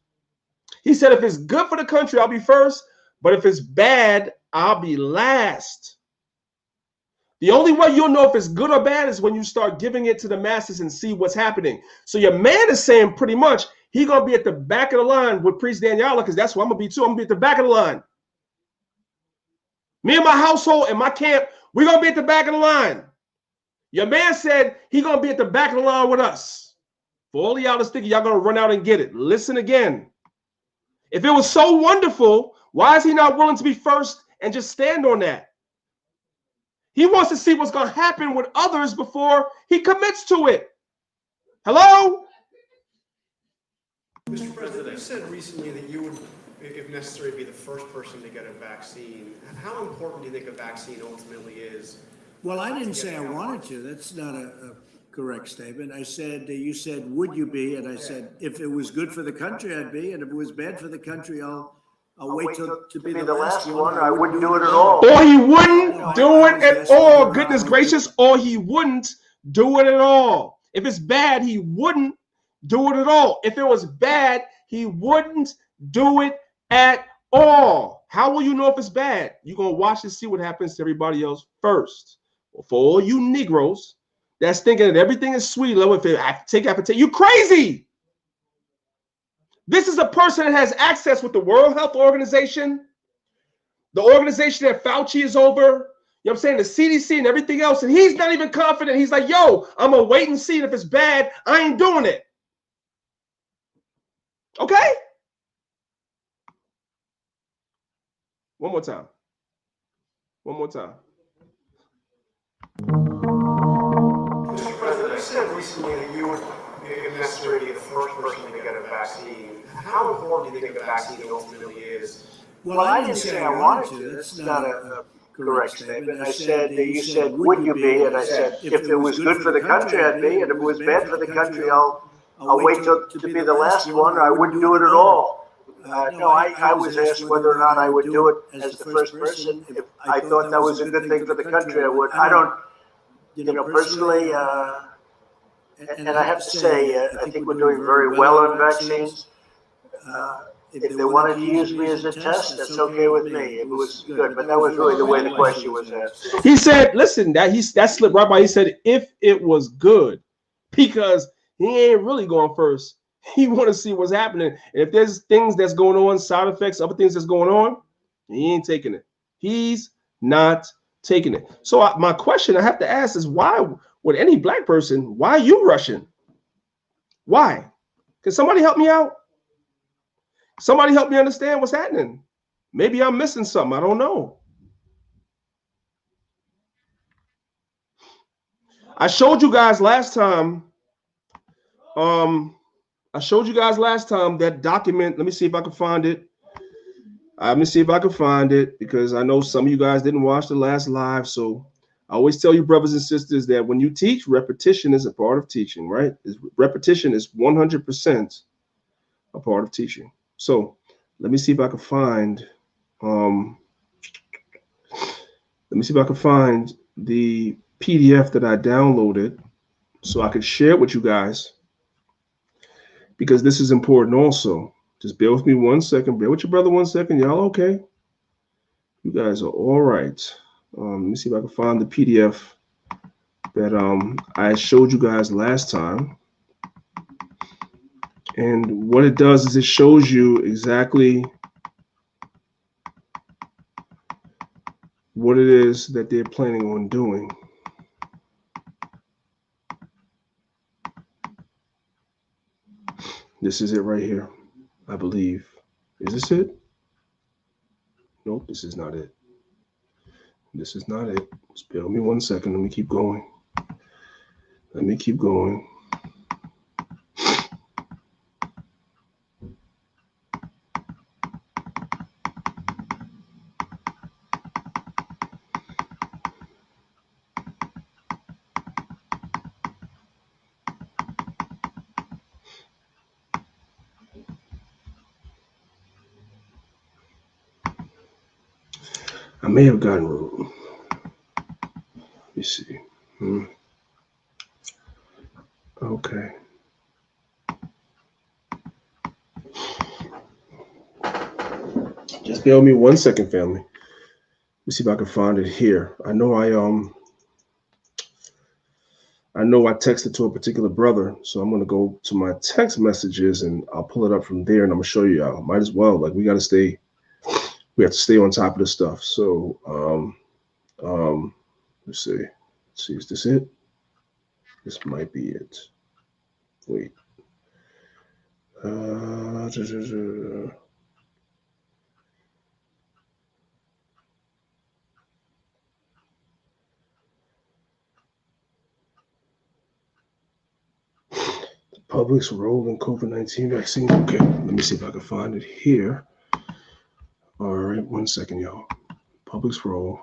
He said, if it's good for the country, I'll be first. But if it's bad, I'll be last. The only way you'll know if it's good or bad is when you start giving it to the masses and see what's happening. So your man is saying pretty much he's going to be at the back of the line with Priest Daniela, because that's where I'm going to be too. I'm going to be at the back of the line. Me and my household and my camp, we're going to be at the back of the line. Your man said he's going to be at the back of the line with us. For all of y'all that's thinking y'all going to run out and get it, listen again. If it was so wonderful, why is he not willing to be first and just stand on that? He wants to see what's going to happen with others before he commits to it. Hello? Mr. President, you said recently that you would, if necessary, be the first person to get a vaccine. How important do you think a vaccine ultimately is? Well, I didn't say I wanted to. That's not a correct statement. I said, you said, would you be? And I said, if it was good for the country, I'd be. And if it was bad for the country, I'll wait to be the last one. I wouldn't do it at all. Or he wouldn't do it at all. Goodness gracious. Or he wouldn't do it at all. If it's bad, he wouldn't do it at all. If it was bad, he wouldn't do it at all. How will you know if it's bad? You're going to watch and see what happens to everybody else first. Well, for all you Negroes that's thinking that everything is sweet, if I take appetite, you crazy. This is a person that has access with the World Health Organization, the organization that Fauci is over, you know what I'm saying, the CDC and everything else, and he's not even confident. He's like, yo, I'm going to wait and see, and if it's bad, I ain't doing it. Okay? One more time. One more time. Mr. President, you said recently that you would, if necessary, be the first person to get a vaccine. How important do you think a vaccine ultimately is? Well, I didn't say I wanted to. That's not a correct statement. I said, you said, would you be? And I said, if it was good for the country, I'd be. And if it was bad for the country, I'll wait to be the last one. I wouldn't do it at all. No, I was asked whether or not I would do it as the first person. If I thought that was a good thing for the country, I would. I don't, personally, and I have to say, I think we're doing very well on vaccines. If they wanted to use me as a test, that's okay with me. It was good, but that was really the way the question was asked. He said, listen, that slipped right by. He said, if it was good, because he ain't really going first. He want to see what's happening. And if there's things that's going on, side effects, other things that's going on, he ain't taking it. He's not taking it. So my question I have to ask is, why would any black person, why are you rushing? Why? Can somebody help me out? Somebody help me understand what's happening. Maybe I'm missing something. I don't know. I showed you guys last time. That document. Let me see if I can find it. Let me see if I can find it, because I know some of you guys didn't watch the last live. So I always tell you, brothers and sisters, that when you teach, repetition is a part of teaching, right? Repetition is 100% a part of teaching. So let me see if I can find. Let me see if I can find the PDF that I downloaded so I could share it with you guys, because this is important also. Just bear with me 1 second. Bear with your brother 1 second. Y'all okay? You guys are all right. Let me see if I can find the PDF that I showed you guys last time. And what it does is it shows you exactly what it is that they're planning on doing. This is it right here, I believe. Is this it? Nope, this is not it. This is not it. Just bear with me 1 second. Let me keep going. Let me keep going. I may have gotten root. Let me see. Okay. Just bear with me 1 second, family. Let me see if I can find it here. I know I texted to a particular brother, so I'm gonna go to my text messages and I'll pull it up from there, and I'm gonna show you y'all. Might as well. Like we have to stay on top of this stuff. So let's see. Is this it? This might be it. Wait. Public's role in COVID-19 vaccine. Okay, let me see if I can find it here. All right, 1 second, y'all. Public's role.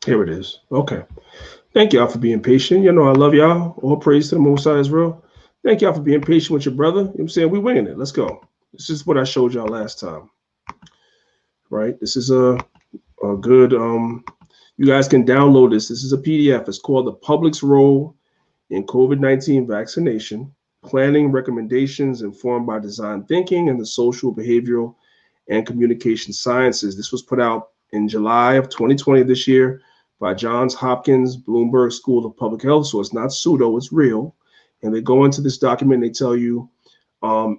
Here it is. Okay. Thank y'all for being patient. You know, I love y'all. All praise to the Most High Israel. Thank y'all for being patient with your brother. You know what I'm saying? We're winning it. Let's go. This is what I showed y'all last time. Right? This is a good, you guys can download this. This is a PDF. It's called The Public's Role in COVID-19 Vaccination, Planning Recommendations Informed by Design Thinking and the Social, Behavioral, and Communication Sciences. This was put out in July of 2020 this year by Johns Hopkins Bloomberg School of Public Health. So it's not pseudo, it's real. And they go into this document, they tell you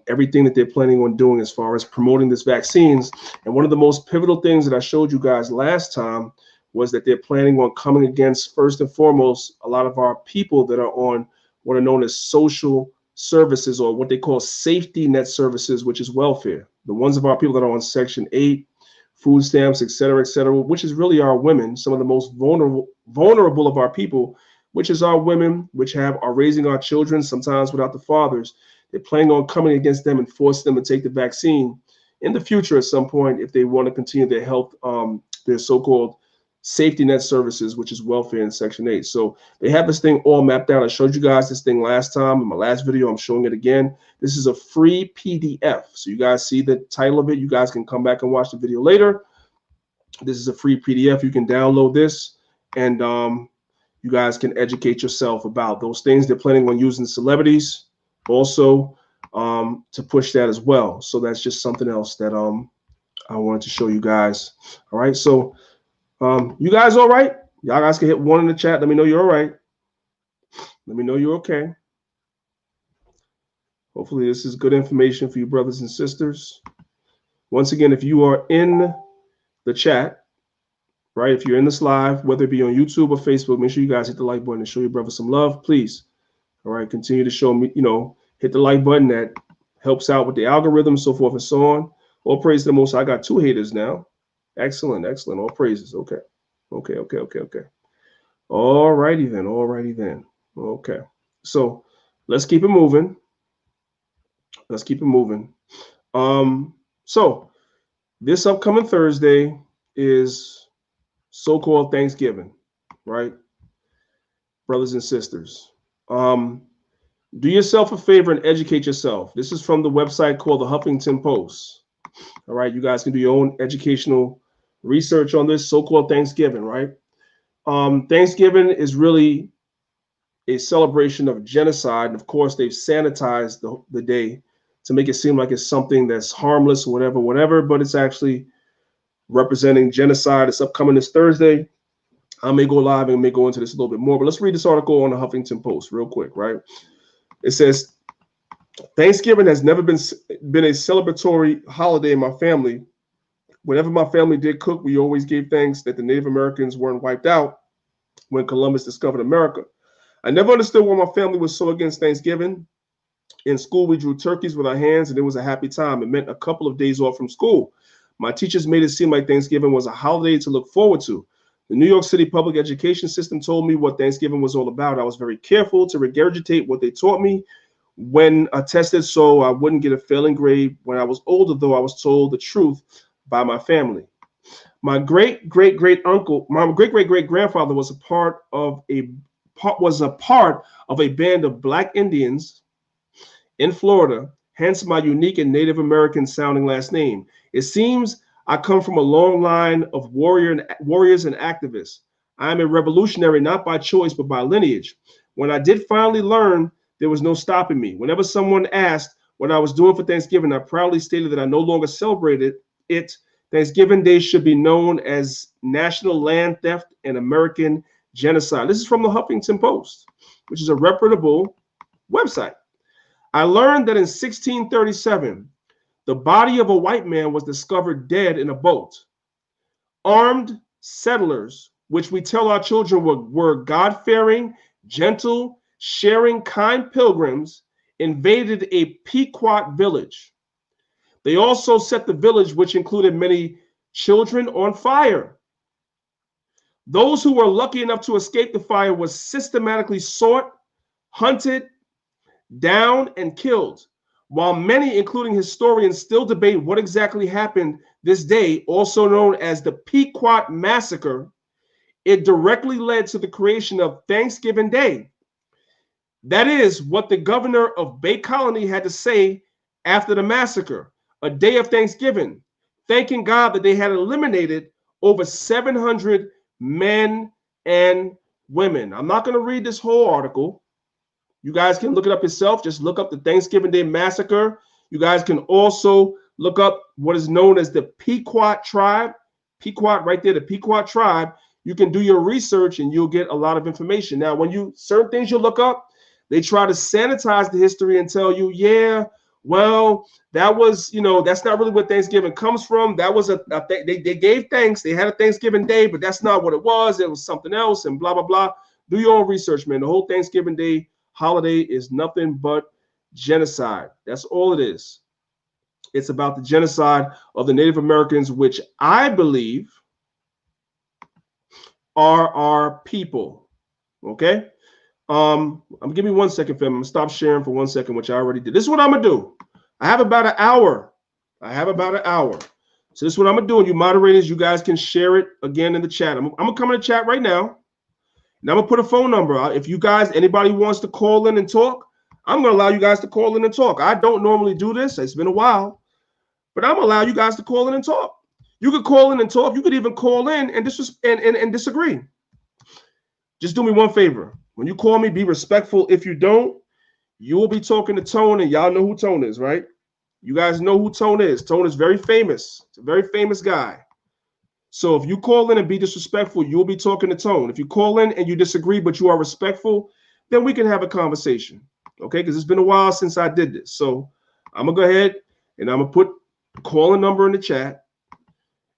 everything that they're planning on doing as far as promoting this vaccines. And one of the most pivotal things that I showed you guys last time was that they're planning on coming against, first and foremost, a lot of our people that are on what are known as social services, or what they call safety net services, which is welfare. The ones of our people that are on Section 8, food stamps, et cetera, which is really our women, some of the most vulnerable of our people, which is our women, which are raising our children, sometimes without the fathers. They're planning on coming against them and forcing them to take the vaccine in the future at some point if they want to continue their health, their so-called safety net services, which is welfare in Section 8. So they have this thing all mapped out. I showed you guys this thing last time in my last video. I'm showing it again. This is a free PDF. So you guys see the title of it. You guys can come back and watch the video later. This is a free PDF. You can download this, and you guys can educate yourself about those things. They're planning on using celebrities also to push that as well. So that's just something else that I wanted to show you guys. All right. So you guys all right? Y'all guys can hit 1 in the chat. Let me know you're all right. Let me know you're okay. Hopefully this is good information for you brothers and sisters. Once again, if you are in the chat, right, if you're in this live, whether it be on YouTube or Facebook, make sure you guys hit the like button and show your brother some love, please. All right, continue to show me, hit the like button. That helps out with the algorithm, so forth and so on. All praise to the Most High. I got 2 haters now. Excellent. All praises. Okay. All righty then. Okay. So let's keep it moving. So this upcoming Thursday is so-called Thanksgiving, right? Brothers and sisters. Do yourself a favor and educate yourself. This is from the website called the Huffington Post. All right, you guys can do your own educational research on this so-called Thanksgiving, right? Thanksgiving is really a celebration of genocide. And of course, they've sanitized the day to make it seem like it's something that's harmless or whatever, but it's actually representing genocide. It's upcoming this Thursday. I may go live and may go into this a little bit more, but let's read this article on the Huffington Post real quick, right? It says, Thanksgiving has never been a celebratory holiday in my family. Whenever my family did cook, we always gave thanks that the Native Americans weren't wiped out when Columbus discovered America. I never understood why my family was so against Thanksgiving. In school, we drew turkeys with our hands, and it was a happy time. It meant a couple of days off from school. My teachers made it seem like Thanksgiving was a holiday to look forward to. The New York City public education system told me what Thanksgiving was all about. I was very careful to regurgitate what they taught me when tested so I wouldn't get a failing grade. When I was older, though, I was told the truth by my family. My great-great-great-grandfather was a part of a band of Black Indians in Florida, hence my unique and Native American sounding last name. It seems I come from a long line of warriors and activists. I am a revolutionary, not by choice, but by lineage. When I did finally learn, there was no stopping me. Whenever someone asked what I was doing for Thanksgiving, I proudly stated that I no longer celebrated it. Thanksgiving Day should be known as National Land Theft and American Genocide. This is from the Huffington Post, which is a reputable website. I learned that in 1637, the body of a white man was discovered dead in a boat. Armed settlers, which we tell our children were God-fearing, gentle, sharing, kind pilgrims, invaded a Pequot village. They also set the village, which included many children, on fire. Those who were lucky enough to escape the fire were systematically sought, hunted down, and killed. While many, including historians, still debate what exactly happened this day, also known as the Pequot Massacre, it directly led to the creation of Thanksgiving Day. That is what the governor of Bay Colony had to say after the massacre, a day of Thanksgiving, thanking God that they had eliminated over 700 men and women. I'm not going to read this whole article. You guys can look it up yourself. Just look up the Thanksgiving Day Massacre. You guys can also look up what is known as the Pequot tribe. Pequot right there, the Pequot tribe. You can do your research and you'll get a lot of information. Now, when certain things you look up, they try to sanitize the history and tell you, yeah, well, that was, that's not really what Thanksgiving comes from. That was they gave thanks. They had a Thanksgiving Day, but that's not what it was. It was something else and blah, blah, blah. Do your own research, man. The whole Thanksgiving Day holiday is nothing but genocide. That's all it is. It's about the genocide of the Native Americans, which I believe are our people. Okay? Give me 1 second, fam. I'm gonna stop sharing for 1 second, which I already did. This is what I'm gonna do. I have about an hour. So this is what I'm gonna do. And you moderators, you guys can share it again in the chat. I'm gonna come in the chat right now. And I'm gonna put a phone number out. If you guys, anybody wants to call in and talk, I'm gonna allow you guys to call in and talk. I don't normally do this. It's been a while, but I'm gonna allow you guys to call in and talk. You could call in and talk. You could even call in and disagree. Just do me one favor. When you call me, be respectful. If you don't, you will be talking to Tone, and y'all know who Tone is, right? You guys know who Tone is. Tone is very famous. It's a very famous guy. So if you call in and be disrespectful, you'll be talking to Tone. If you call in and you disagree, but you are respectful, then we can have a conversation, okay? Because it's been a while since I did this. So I'm going to go ahead and I'm going to put the calling number in the chat,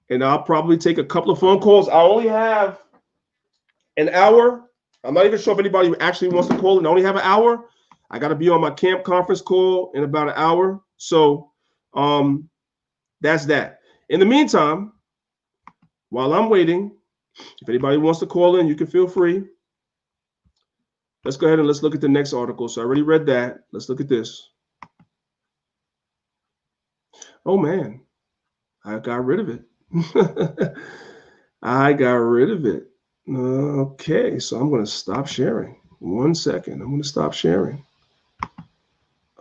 and I'll probably take a couple of phone calls. I only have an hour. I'm not even sure if anybody actually wants to call in. I only have an hour. I got to be on my camp conference call in about an hour. So that's that. In the meantime, while I'm waiting, if anybody wants to call in, you can feel free. Let's go ahead and let's look at the next article. So I already read that. Let's look at this. Oh, man. I got rid of it. I got rid of it. Okay, so I'm going to stop sharing. 1 second. I'm going to stop sharing.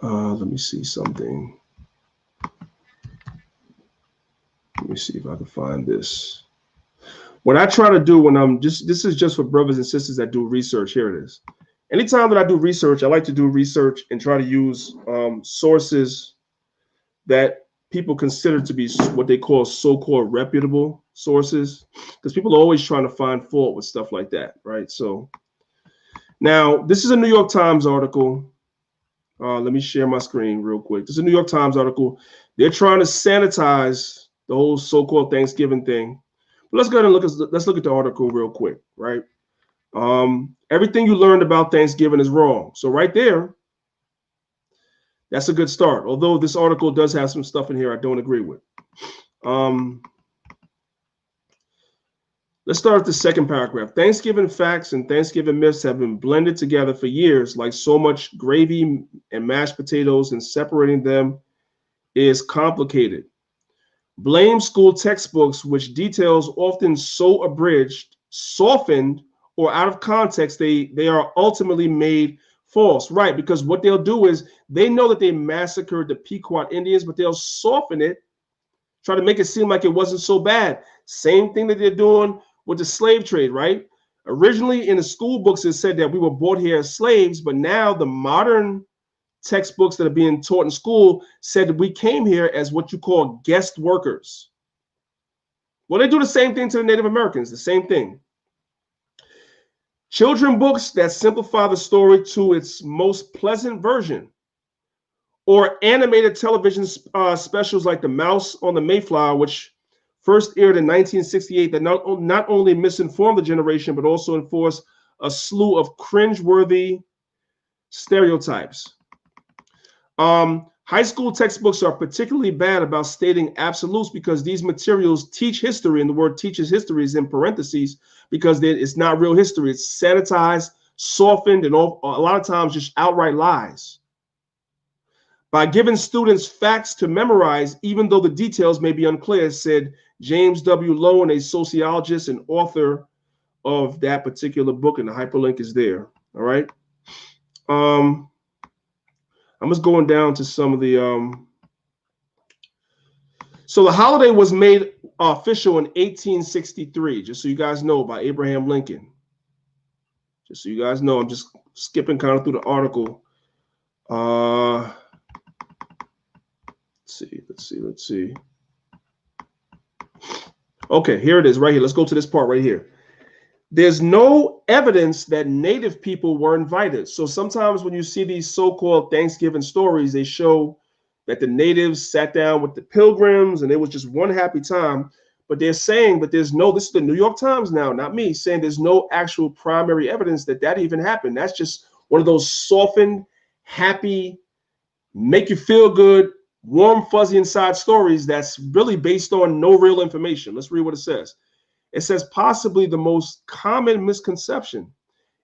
Let me see something. Let me see if I can find this. What I try to do when this is just for brothers and sisters that do research. Here it is. Anytime that I do research, I like to do research and try to use sources that people consider to be what they call so-called reputable sources, because people are always trying to find fault with stuff like that, right? So now this is a New York Times article. Let me share my screen real quick. This is a New York Times article. They're trying to sanitize the whole so-called Thanksgiving thing. But let's go ahead and let's look at the article real quick, right? Everything you learned about Thanksgiving is wrong. So right there, that's a good start. Although this article does have some stuff in here I don't agree with. Let's start with the second paragraph. Thanksgiving facts and Thanksgiving myths have been blended together for years like so much gravy and mashed potatoes, and separating them is complicated. Blame school textbooks, which details often so abridged, softened, or out of context, they are ultimately made false. Right, because what they'll do is they know that they massacred the Pequot Indians, but they'll soften it, try to make it seem like it wasn't so bad. Same thing that they're doing with the slave trade, right? Originally in the school books, it said that we were brought here as slaves, but now the modern textbooks that are being taught in school said that we came here as what you call guest workers. Well, they do the same thing to the Native Americans, the same thing. Children books that simplify the story to its most pleasant version, or animated television specials like The Mouse on the Mayflower, which first aired in 1968, that not only misinformed the generation, but also enforced a slew of cringeworthy stereotypes. High school textbooks are particularly bad about stating absolutes because these materials teach history, and the word teaches history is in parentheses because it's not real history. It's sanitized, softened, and a lot of times just outright lies. By giving students facts to memorize, even though the details may be unclear, said James W. Lowen, a sociologist and author of that particular book, and the hyperlink is there. All right. I'm just going down to some of the. So the holiday was made official in 1863, just so you guys know, by Abraham Lincoln. Just so you guys know, I'm just skipping kind of through the article. Let's see. Okay, here it is right here. Let's go to this part right here. There's no evidence that Native people were invited. So sometimes when you see these so-called Thanksgiving stories, they show that the natives sat down with the pilgrims and it was just one happy time. But they're saying, but there's no, this is the New York Times now, not me, saying there's no actual primary evidence that that even happened. That's just one of those softened, happy, make you feel good, warm, fuzzy inside stories that's really based on no real information. Let's read what it says. It says possibly the most common misconception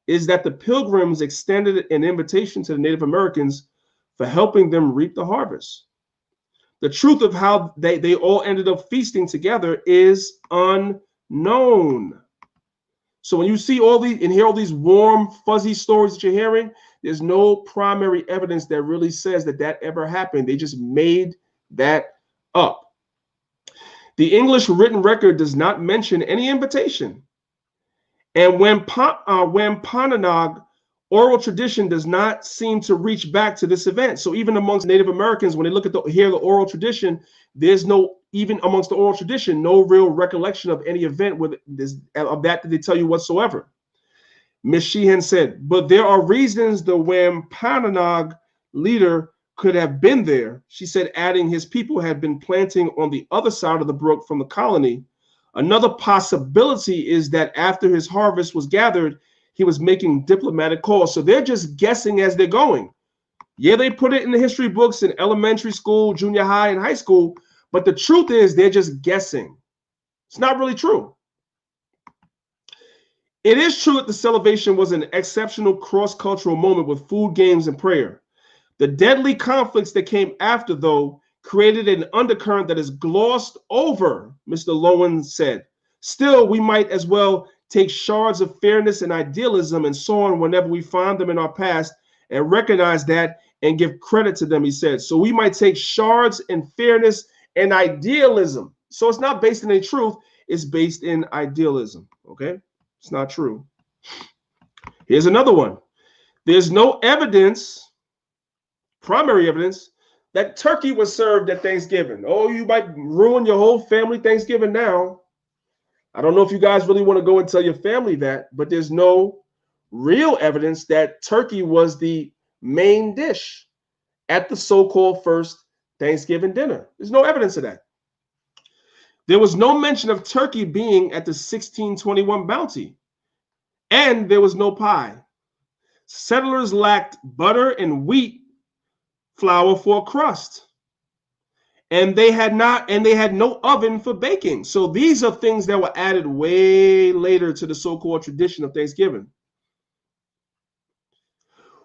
is that the pilgrims extended an invitation to the Native Americans for helping them reap the harvest. The truth of how they all ended up feasting together is unknown. So when you see all these and hear all these warm, fuzzy stories that you're hearing, there's no primary evidence that really says that that ever happened. They just made that up. The English written record does not mention any invitation. And when Wampanoag, oral tradition does not seem to reach back to this event. So even amongst Native Americans, when they look at the oral tradition, there's no, even amongst the oral tradition, no real recollection of any event with this, of that they tell you whatsoever. Ms. Sheehan said, but there are reasons the Wampanoag leader could have been there. She said, adding his people had been planting on the other side of the brook from the colony. Another possibility is that after his harvest was gathered, he was making diplomatic calls. So they're just guessing as they're going. Yeah, they put it in the history books in elementary school, junior high, and high school, but the truth is they're just guessing. It's not really true. It is true that the celebration was an exceptional cross-cultural moment with food, games, and prayer. The deadly conflicts that came after, though, created an undercurrent that is glossed over, Mr. Lowen said. Still, we might as well take shards of fairness and idealism and so on whenever we find them in our past and recognize that and give credit to them, he said. So we might take shards in fairness and idealism. So it's not based in a truth, it's based in idealism, okay? It's not true. Here's another one. There's no evidence, primary evidence, that turkey was served at Thanksgiving. Oh, you might ruin your whole family Thanksgiving now. I don't know if you guys really want to go and tell your family that, but there's no real evidence that turkey was the main dish at the so-called first Thanksgiving dinner. There's no evidence of that. There was no mention of turkey being at the 1621 bounty, and there was no pie. Settlers lacked butter and wheat flour for a crust. and they had no oven for baking. So these are things that were added way later to the so-called tradition of Thanksgiving.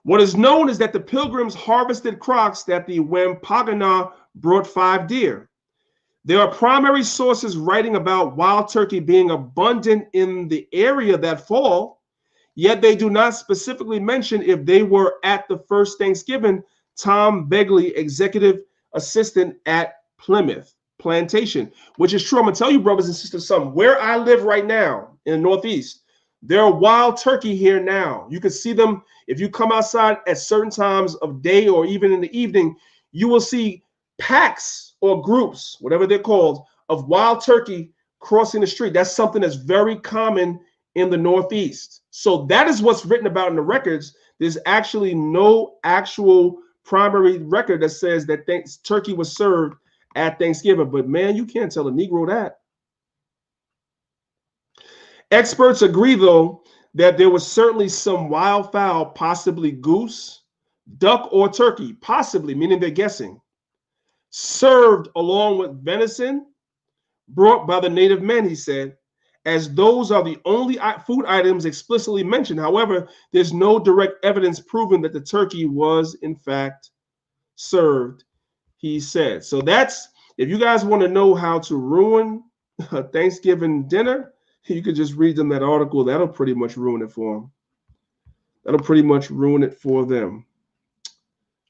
What is known is that the pilgrims harvested crops that the Wampagana brought 5 deer. There are primary sources writing about wild turkey being abundant in the area that fall, yet they do not specifically mention if they were at the first Thanksgiving. Tom Begley, executive assistant at Plymouth Plantation, which is true. I'm gonna tell you, brothers and sisters, something. Where I live right now in the Northeast, there are wild turkey here now. You can see them if you come outside at certain times of day or even in the evening. You will see packs or groups, whatever they're called, of wild turkey crossing the street. That's something that's very common in the Northeast. So that is what's written about in the records. There's actually no actual primary record that says that turkey was served at Thanksgiving. But man, you can't tell a Negro that. Experts agree, though, that there was certainly some wild fowl, possibly goose, duck, or turkey, possibly, meaning they're guessing, served along with venison brought by the native men, he said, as those are the only food items explicitly mentioned. However, there's no direct evidence proving that the turkey was, in fact, served, he said. So that's, if you guys want to know how to ruin a Thanksgiving dinner, you could just read them that article. That'll pretty much ruin it for them. That'll pretty much ruin it for them.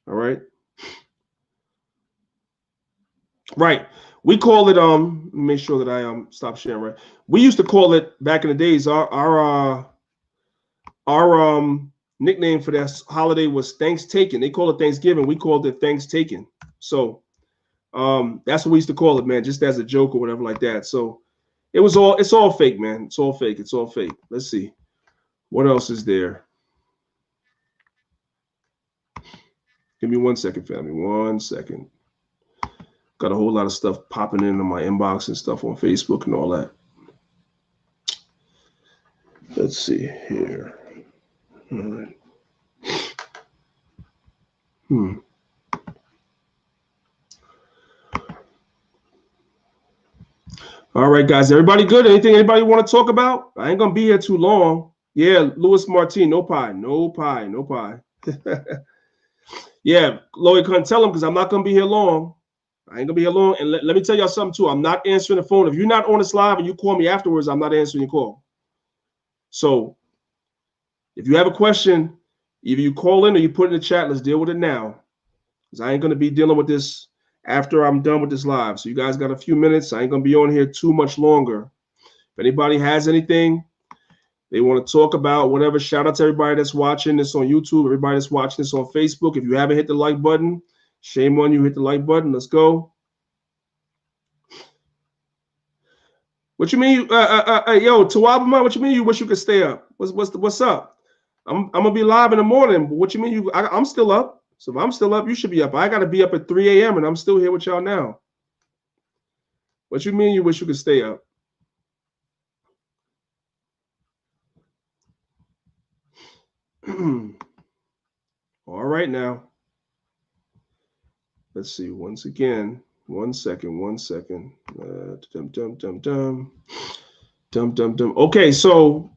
All right. Right. We call it, make sure that I stop sharing, right? We used to call it back in the days, our nickname for that holiday was Thanks-taking. They call it Thanksgiving. We called it Thanks-taking. So that's what we used to call it, man, just as a joke or whatever like that. So it's all fake, man. It's all fake. It's all fake. Let's see. What else is there? Give me 1 second, family. 1 second. Got a whole lot of stuff popping into my inbox and stuff on Facebook and all that. Let's see here. All right. All right, guys. Everybody good? Anything anybody want to talk about? I ain't gonna be here too long. Yeah, Louis Martin, no pie, no pie, no pie. Yeah, Lloyd couldn't tell him because I'm not gonna be here long. I ain't gonna be here long. And let me tell y'all something too. I'm not answering the phone. If you're not on this live and you call me afterwards, I'm not answering your call. So if you have a question, either you call in or you put it in the chat. Let's deal with it now, because I ain't gonna be dealing with this after I'm done with this live. So you guys got a few minutes. I ain't gonna be on here too much longer. If anybody has anything they want to talk about, whatever, shout out to everybody that's watching this on YouTube, everybody that's watching this on Facebook. If you haven't hit the like button, shame on you. Hit the like button. Let's go. What you mean? Yo, Tawabama, what you mean you wish you could stay up? What's up? I'm gonna be live in the morning. But what you mean I'm still up? So if I'm still up, you should be up. I gotta be up at 3 a.m. and I'm still here with y'all now. What you mean you wish you could stay up? All right now. Let's see. Once again, 1 second. Okay, so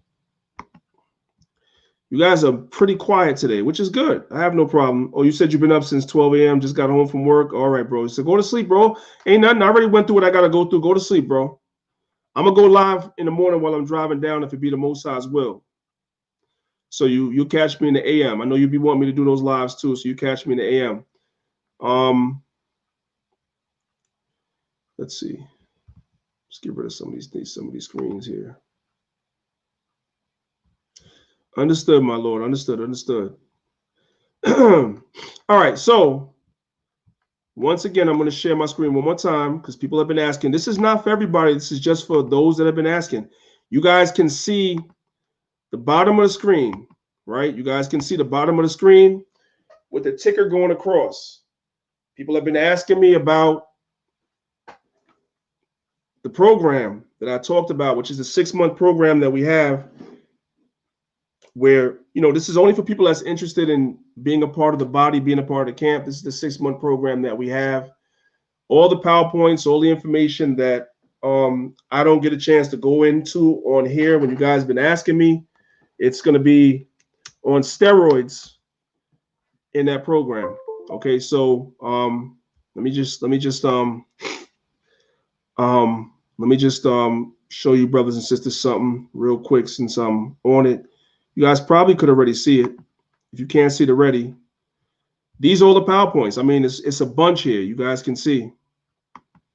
you guys are pretty quiet today, which is good. I have no problem. Oh, you said you've been up since 12 a.m., just got home from work. All right, bro. So go to sleep, bro. Ain't nothing. I already went through what I got to go through. Go to sleep, bro. I'm going to go live in the morning while I'm driving down if it be the Most High's will. So you catch me in the AM. I know you be wanting me to do those lives too, so you catch me in the AM. Let's see. Let's get rid of some of these screens here. Understood, my Lord. Understood. All right. So once again, I'm going to share my screen one more time because people have been asking. This is not for everybody. This is just for those that have been asking. You guys can see the bottom of the screen, right? You guys can see the bottom of the screen with the ticker going across. People have been asking me about the program that I talked about, which is a 6-month program that we have where, you know, this is only for people that's interested in being a part of the body, being a part of the camp. This is the 6-month program that we have. all the PowerPoints, all the information that I don't get a chance to go into on here when you guys have been asking me, it's going to be on steroids in that program. Okay, so let me just show you brothers and sisters something real quick since I'm on it. You guys probably could already see it. If you can't see it already, these are all the PowerPoints. I mean, it's a bunch here. You guys can see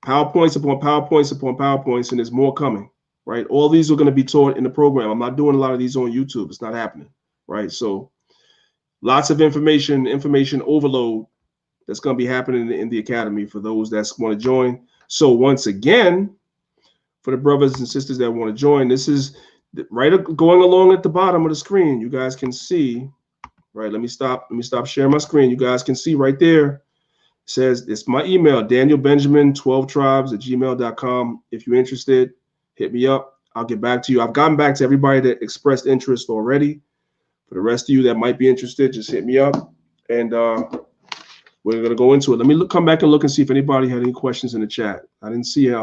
PowerPoints upon PowerPoints upon PowerPoints, and there's more coming, right? All these are going to be taught in the program. I'm not doing a lot of these on YouTube. It's not happening, right? So lots of information overload that's going to be happening in the academy for those that want to join. So once again, for the brothers and sisters that want to join, this is right going along at the bottom of the screen. You guys can see, right? Let me stop sharing my screen. You guys can see right there. It says it's my email, danielbenjamin12tribes@gmail.com. If you're interested, hit me up. I'll get back to you. I've gotten back to everybody that expressed interest already. For the rest of you that might be interested, just hit me up, and we're going to go into it. Let me come back and look and see if anybody had any questions in the chat. I didn't see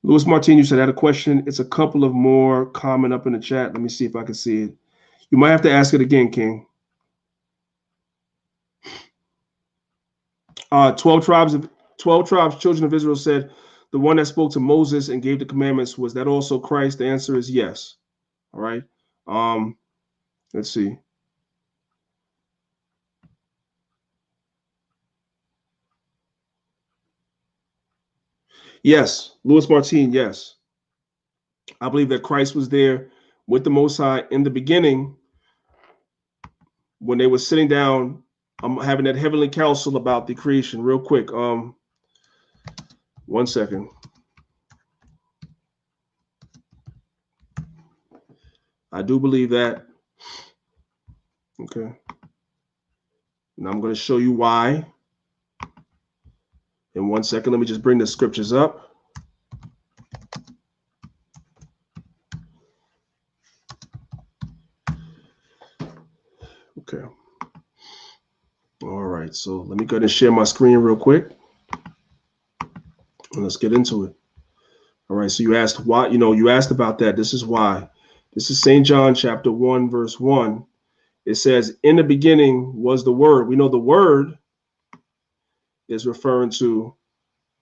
Louis Martin, you said I had a question. It's a couple of more comment up in the chat. Let me see if I can see it. You might have to ask it again, King. 12 tribes, children of Israel said, the one that spoke to Moses and gave the commandments, was that also Christ? The answer is yes. All right. Let's see. Yes, Louis Martin, yes. I believe that Christ was there with the Most High in the beginning when they were sitting down, having that heavenly council about the creation. Real quick, 1 second. I do believe that. Okay. And I'm going to show you why. In 1 second, let me just bring the scriptures up. Okay. All right. So let me go ahead and share my screen real quick. And let's get into it. All right. So you asked why, you asked about that. This is why. This is St. John chapter 1, verse 1. It says, in the beginning was the Word. We know the Word is referring to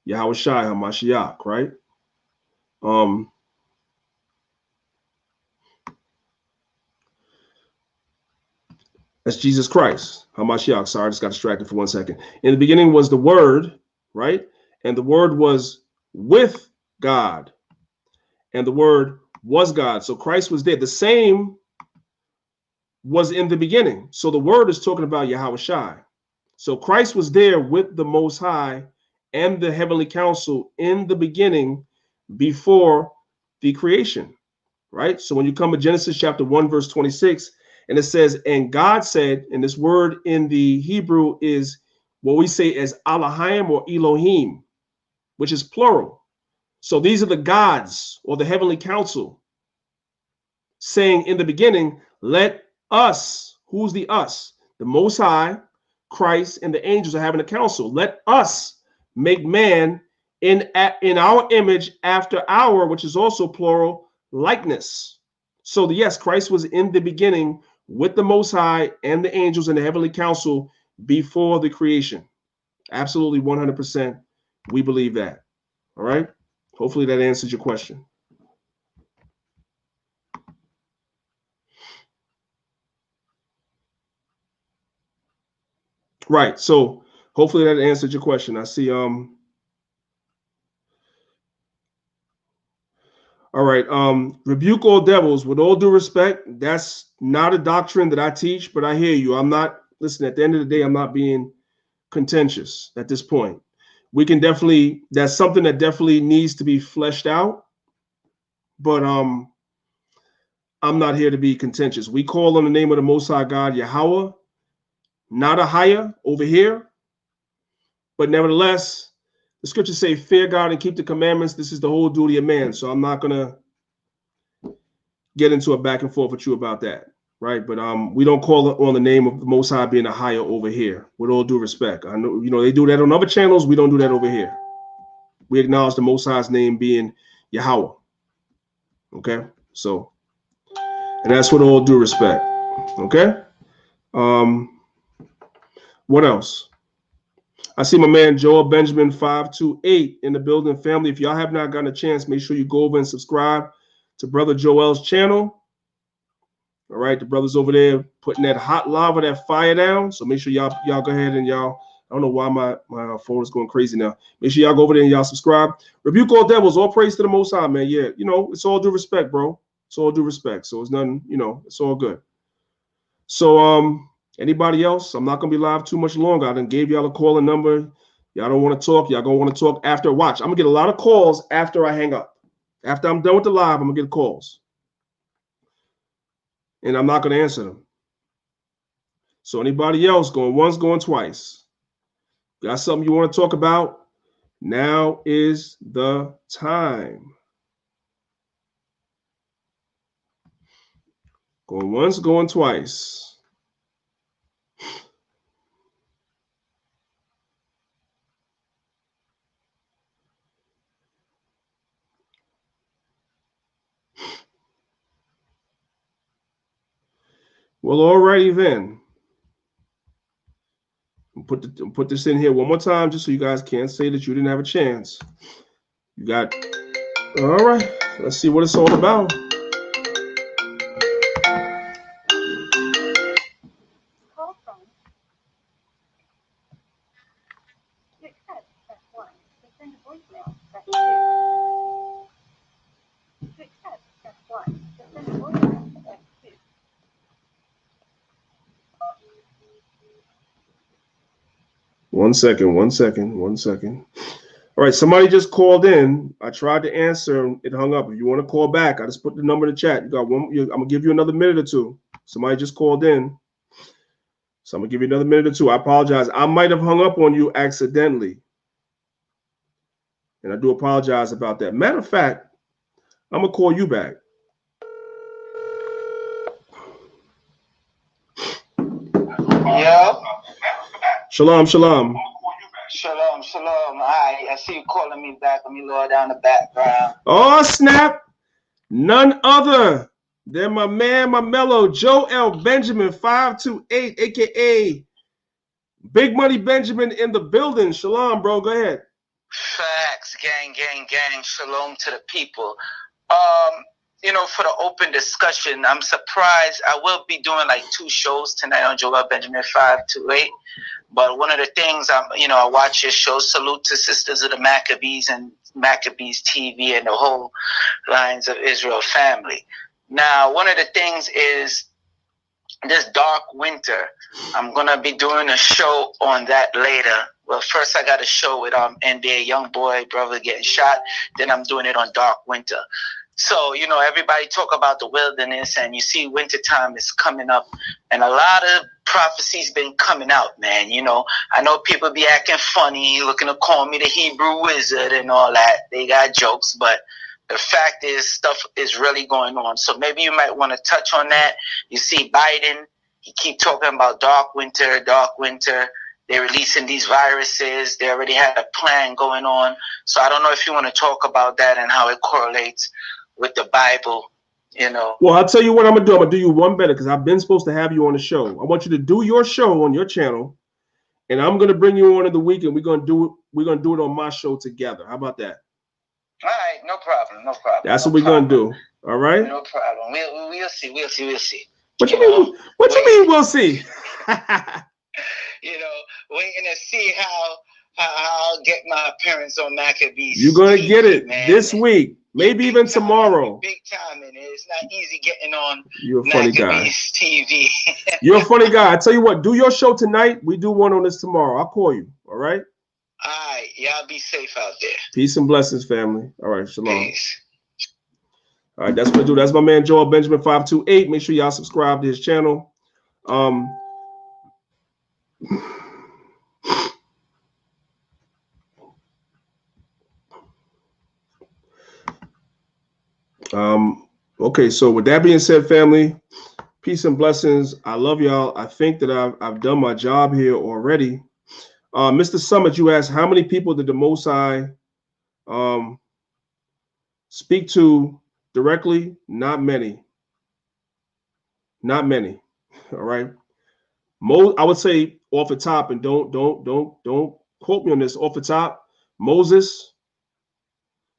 Yahweh Shai HaMashiach, right? That's Jesus Christ HaMashiach. Sorry, I just got distracted for 1 second. In the beginning was the Word, right? And the Word was with God, and the Word was God. So Christ was there. The same was in the beginning. So the Word is talking about Yahweh Shai. So Christ was there with the Most High and the heavenly council in the beginning before the creation, right? So when you come to Genesis chapter 1, verse 26, and it says, and God said, and this word in the Hebrew is what we say as Elohim or Elohim, which is plural. So these are the gods or the heavenly council saying in the beginning, let us, who's the us? The Most High, Christ, and the angels are having a council. Let us make man in our image, after our, which is also plural, likeness. So yes, Christ was in the beginning with the Most High and the angels and the heavenly council before the creation. Absolutely 100%. We believe that. All right. Hopefully that answers your question. Right. So hopefully that answered your question. I see. All right. Rebuke all devils. With all due respect, that's not a doctrine that I teach, but I hear you. I'm not, listen, at the end of the day, I'm not being contentious at this point. We can definitely, that's something that definitely needs to be fleshed out, but I'm not here to be contentious. We call on the name of the Most High God, Yahweh, not a higher over here, but nevertheless, the scriptures say, fear God and keep the commandments. This is the whole duty of man. So I'm not going to get into a back and forth with you about that. right? But we don't call it on the name of the Most High being a higher over here. With all due respect, I know they do that on other channels. We don't do that over here. We acknowledge the Most High's name being Yahweh. Okay, so, and that's with all due respect. Okay. What else? I see my man Joel Benjamin 528 in the building. Family, if y'all have not gotten a chance, make sure you go over and subscribe to Brother Joel's channel. All right, the brothers over there putting that hot lava, that fire down. So make sure y'all go ahead and y'all. I don't know why my phone is going crazy now. Make sure y'all go over there and y'all subscribe. Rebuke all devils. All praise to the Most High, man. Yeah, it's all due respect, bro. It's all due respect. So it's nothing. It's all good. So anybody else? I'm not gonna be live too much longer. I done gave y'all a call and number. Y'all don't want to talk. Y'all gonna want to talk after. Watch. I'm gonna get a lot of calls after I hang up. After I'm done with the live, I'm gonna get calls. And I'm not going to answer them. So anybody else going once, going twice, got something you want to talk about? Now is the time. Going once, going twice. Well, alrighty then. Put this in here one more time just so you guys can't say that you didn't have a chance. You got, all right, let's see what it's all about. One second. All right, somebody just called in. I tried to answer, it hung up. If you want to call back, I just put the number in the chat. You got one. I'm gonna give you another minute or two. Somebody just called in, so I'm gonna give you another minute or two. I apologize. I might have hung up on you accidentally, and I do apologize about that. Matter of fact, I'm gonna call you back. Yo. Shalom. Shalom. I see you calling me back. Let me lower down the background. Oh, snap. None other than my man, my mellow, Joel Benjamin 528, a.k.a. Big Money Benjamin in the building. Shalom, bro. Go ahead. Facts. Gang. Shalom to the people. For the open discussion, I'm surprised. I will be doing like 2 shows tonight on Joel Benjamin 528. But one of the things I watch your show. Salute to Sisters of the Maccabees and Maccabees TV and the whole Lions of Israel family. Now, one of the things is this Dark Winter. I'm gonna be doing a show on that later. Well, first I got a show with NBA YoungBoy brother getting shot. Then I'm doing it on Dark Winter. So, everybody talk about the wilderness, and you see wintertime is coming up, and a lot of prophecies been coming out, man. I know people be acting funny, looking to call me the Hebrew wizard and all that. They got jokes, but the fact is stuff is really going on. So maybe you might want to touch on that. You see Biden, he keep talking about dark winter. They're releasing these viruses. They already had a plan going on. So I don't know if you want to talk about that and how it correlates with the Bible, Well, I'll tell you what I'm gonna do. I'm gonna do you one better because I've been supposed to have you on the show. I want you to do your show on your channel, and I'm gonna bring you on in the week, and we're gonna do it on my show together. How about that? All right, no problem. That's what we're gonna do. All right. No problem. We'll see. What you mean? What you mean? We'll see. Waiting to see how I'll get my appearance on Maccabees. You're gonna TV, get it man. this week. Maybe even tomorrow. Big time, and it's not easy getting on. You're a funny guy. TV. You're a funny guy. I tell you what, do your show tonight. We do one on this tomorrow. I'll call you. All right. All right. Y'all be safe out there. Peace and blessings, family. All right. Shalom. Peace. All right. That's what I do. That's my man Joel Benjamin 528. Make sure y'all subscribe to his channel. Okay, so with that being said, family, Peace and blessings. I love y'all. I think that I've done my job here already. Mr. Summit, you asked how many people did the Most High speak to directly? Not many. Not many. All right. I would say off the top, and don't quote me on this, off the top, Moses,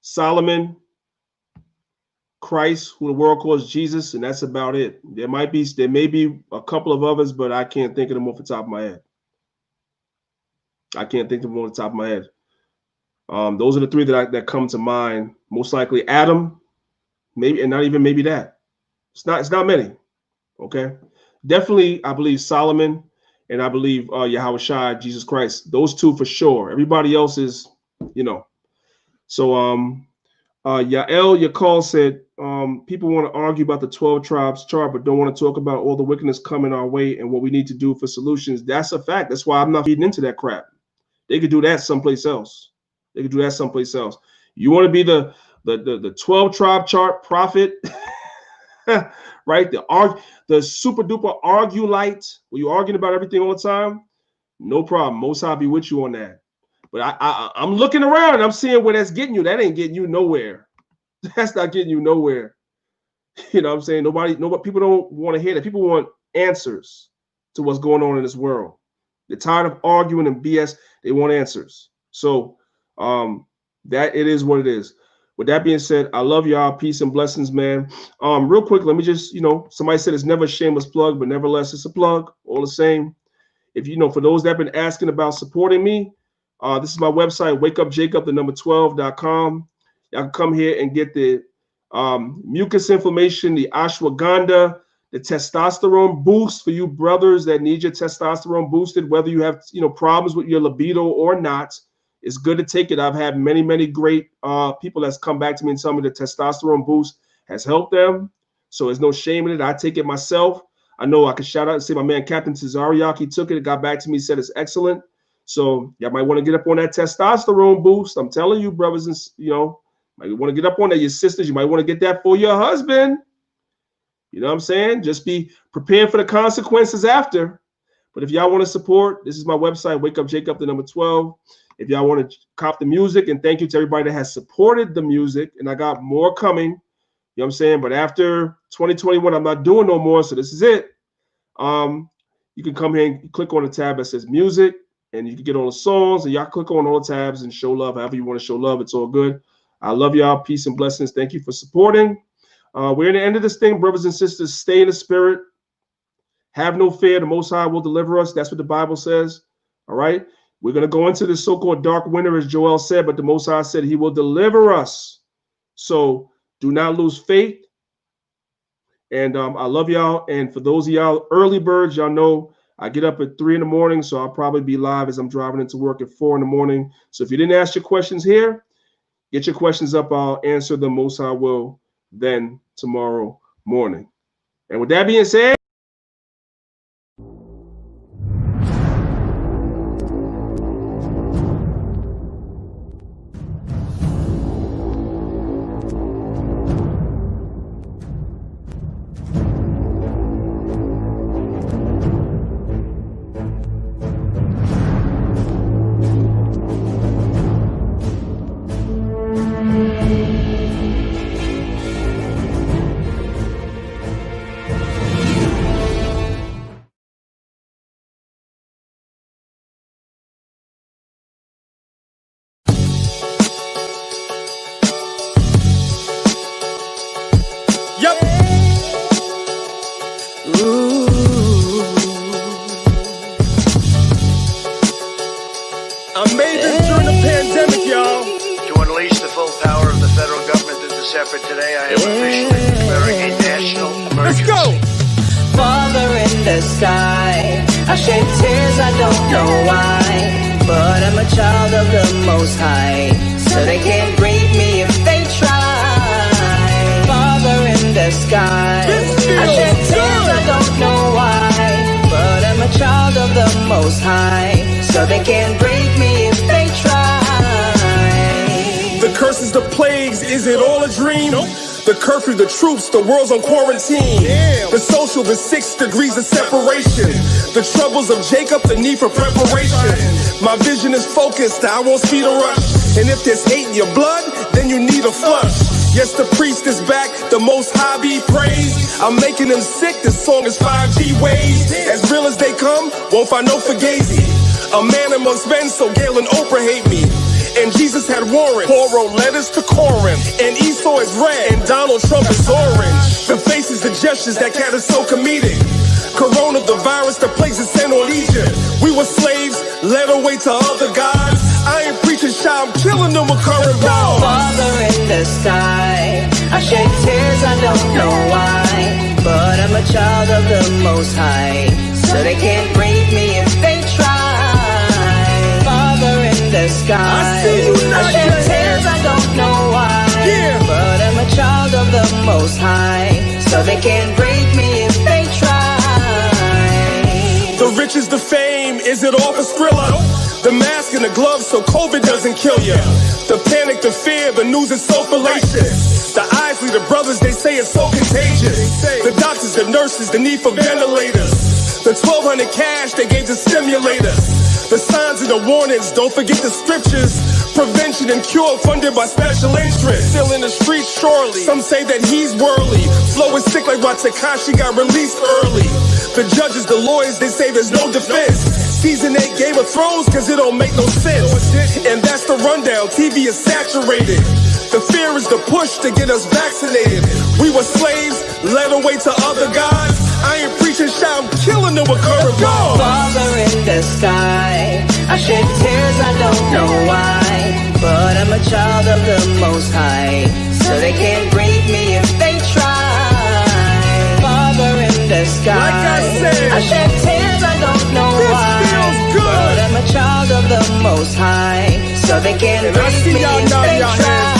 Solomon, Christ, who the world calls Jesus, and that's about it. There may be a couple of others, but I can't think of them off the top of my head. I can't think of them off the top of my head. Those are the three that come to mind. Most likely Adam, maybe, and not even maybe that. It's not many. Okay. Definitely, I believe Solomon, and I believe Yahweh Shai, Jesus Christ. Those two for sure. Everybody else is, So Yael Yakal said, people want to argue about the 12 tribes chart, but don't want to talk about all the wickedness coming our way and what we need to do for solutions. That's a fact. That's why I'm not feeding into that crap. They could do that someplace else. You want to be the 12 tribe chart prophet, right? The super duper argue light, where you're arguing about everything all the time. No problem. Most High be with you on that. But I'm looking around and I'm seeing where that's getting you. That ain't getting you nowhere. That's not getting you nowhere. You know what I'm saying? Nobody, people don't want to hear that. People want answers to what's going on in this world. They're tired of arguing and BS. They want answers. So that it is what it is. With that being said, I love y'all. Peace and blessings, man. Real quick, let me just, somebody said it's never a shameless plug, but nevertheless, it's a plug. All the same. If for those that have been asking about supporting me, this is my website, wakeupjacob12.com. Y'all can come here and get the mucus inflammation, the ashwagandha, the testosterone boost for you brothers that need your testosterone boosted, whether you have problems with your libido or not. It's good to take it. I've had many, many great people that's come back to me and tell me the testosterone boost has helped them. So there's no shame in it. I take it myself. I know I can shout out and say my man Captain Tazariak, he took it, got back to me, said it's excellent. So y'all might want to get up on that testosterone boost. I'm telling you, brothers, and might want to get up on that. Your sisters, you might want to get that for your husband. You know what I'm saying? Just be prepared for the consequences after. But if y'all want to support, this is my website, wakeupjacob12. If y'all want to cop the music, and thank you to everybody that has supported the music, and I got more coming. You know what I'm saying? But after 2021, I'm not doing no more, so this is it. You can come here and click on the tab that says music, and you can get all the songs, and y'all click on all the tabs and show love however you want to show love. It's all good. I love y'all. Peace and blessings. Thank you for supporting. We're in the end of this thing, brothers and sisters. Stay in the spirit. Have no fear. The Most High will deliver us. That's what the Bible says. All right? We're going to go into this so-called dark winter, as Joel said, but the Most High said he will deliver us. So do not lose faith. And I love y'all. And for those of y'all early birds, y'all know I get up at 3 in the morning, so I'll probably be live as I'm driving into work at 4 in the morning. So if you didn't ask your questions here, get your questions up. I'll answer them. Most High will then tomorrow morning. And with that being said, The curfew, the troops, the world's on quarantine. The social, the 6 degrees of separation. The troubles of Jacob, the need for preparation. My vision is focused, I won't speed or rush. And if there's hate in your blood, then you need a flush. Yes, the priest is back, the most high be praised. I'm making them sick, this song is 5G waves. As real as they come, won't find no fugazi. A man amongst men, so Gail and Oprah hate me. And Jesus had Warren, Paul wrote letters to Corinth. And Esau is red, and Donald Trump is orange. The faces, the gestures, that cat is so comedic. Corona, the virus, the plagues is sent on Egypt. We were slaves, led away to other gods. I ain't preaching shy, I'm killing them with current laws. Father in the sky, I shed tears, I don't know why. But I'm a child of the Most High, so they can't break me if they try. Father in the sky, I shed tears, I don't know why. But I'm a child of the Most High, so they can't break me if they try. The riches, the fame, is it all for Skrilla? The mask and the gloves so COVID doesn't kill you. The panic, the fear, the news is so fallacious. The Isley, the brothers, they say it's so contagious. The doctors, the nurses, the need for ventilators. The 1,200 cash they gave to stimulators. The signs and the warnings, don't forget the scriptures. Prevention and cure funded by special interests. Still in the streets, surely. Some say that he's worldly. Flow is sick like why Tekashi got released early. The judges, the lawyers, they say there's no defense. Season 8 Game of Thrones, cause it don't make no sense. And that's the rundown, TV is saturated. The fear is the push to get us vaccinated. We were slaves, led away to other gods. I ain't preaching shy, I'm killing them with current laws. Father in the sky, I shed tears, I don't know why. But I'm a child of the Most High, so they can't break me if they try. Father in the sky, like I said, I shed tears, I don't know why. But I'm a child of the Most High, so they can't break me if they try.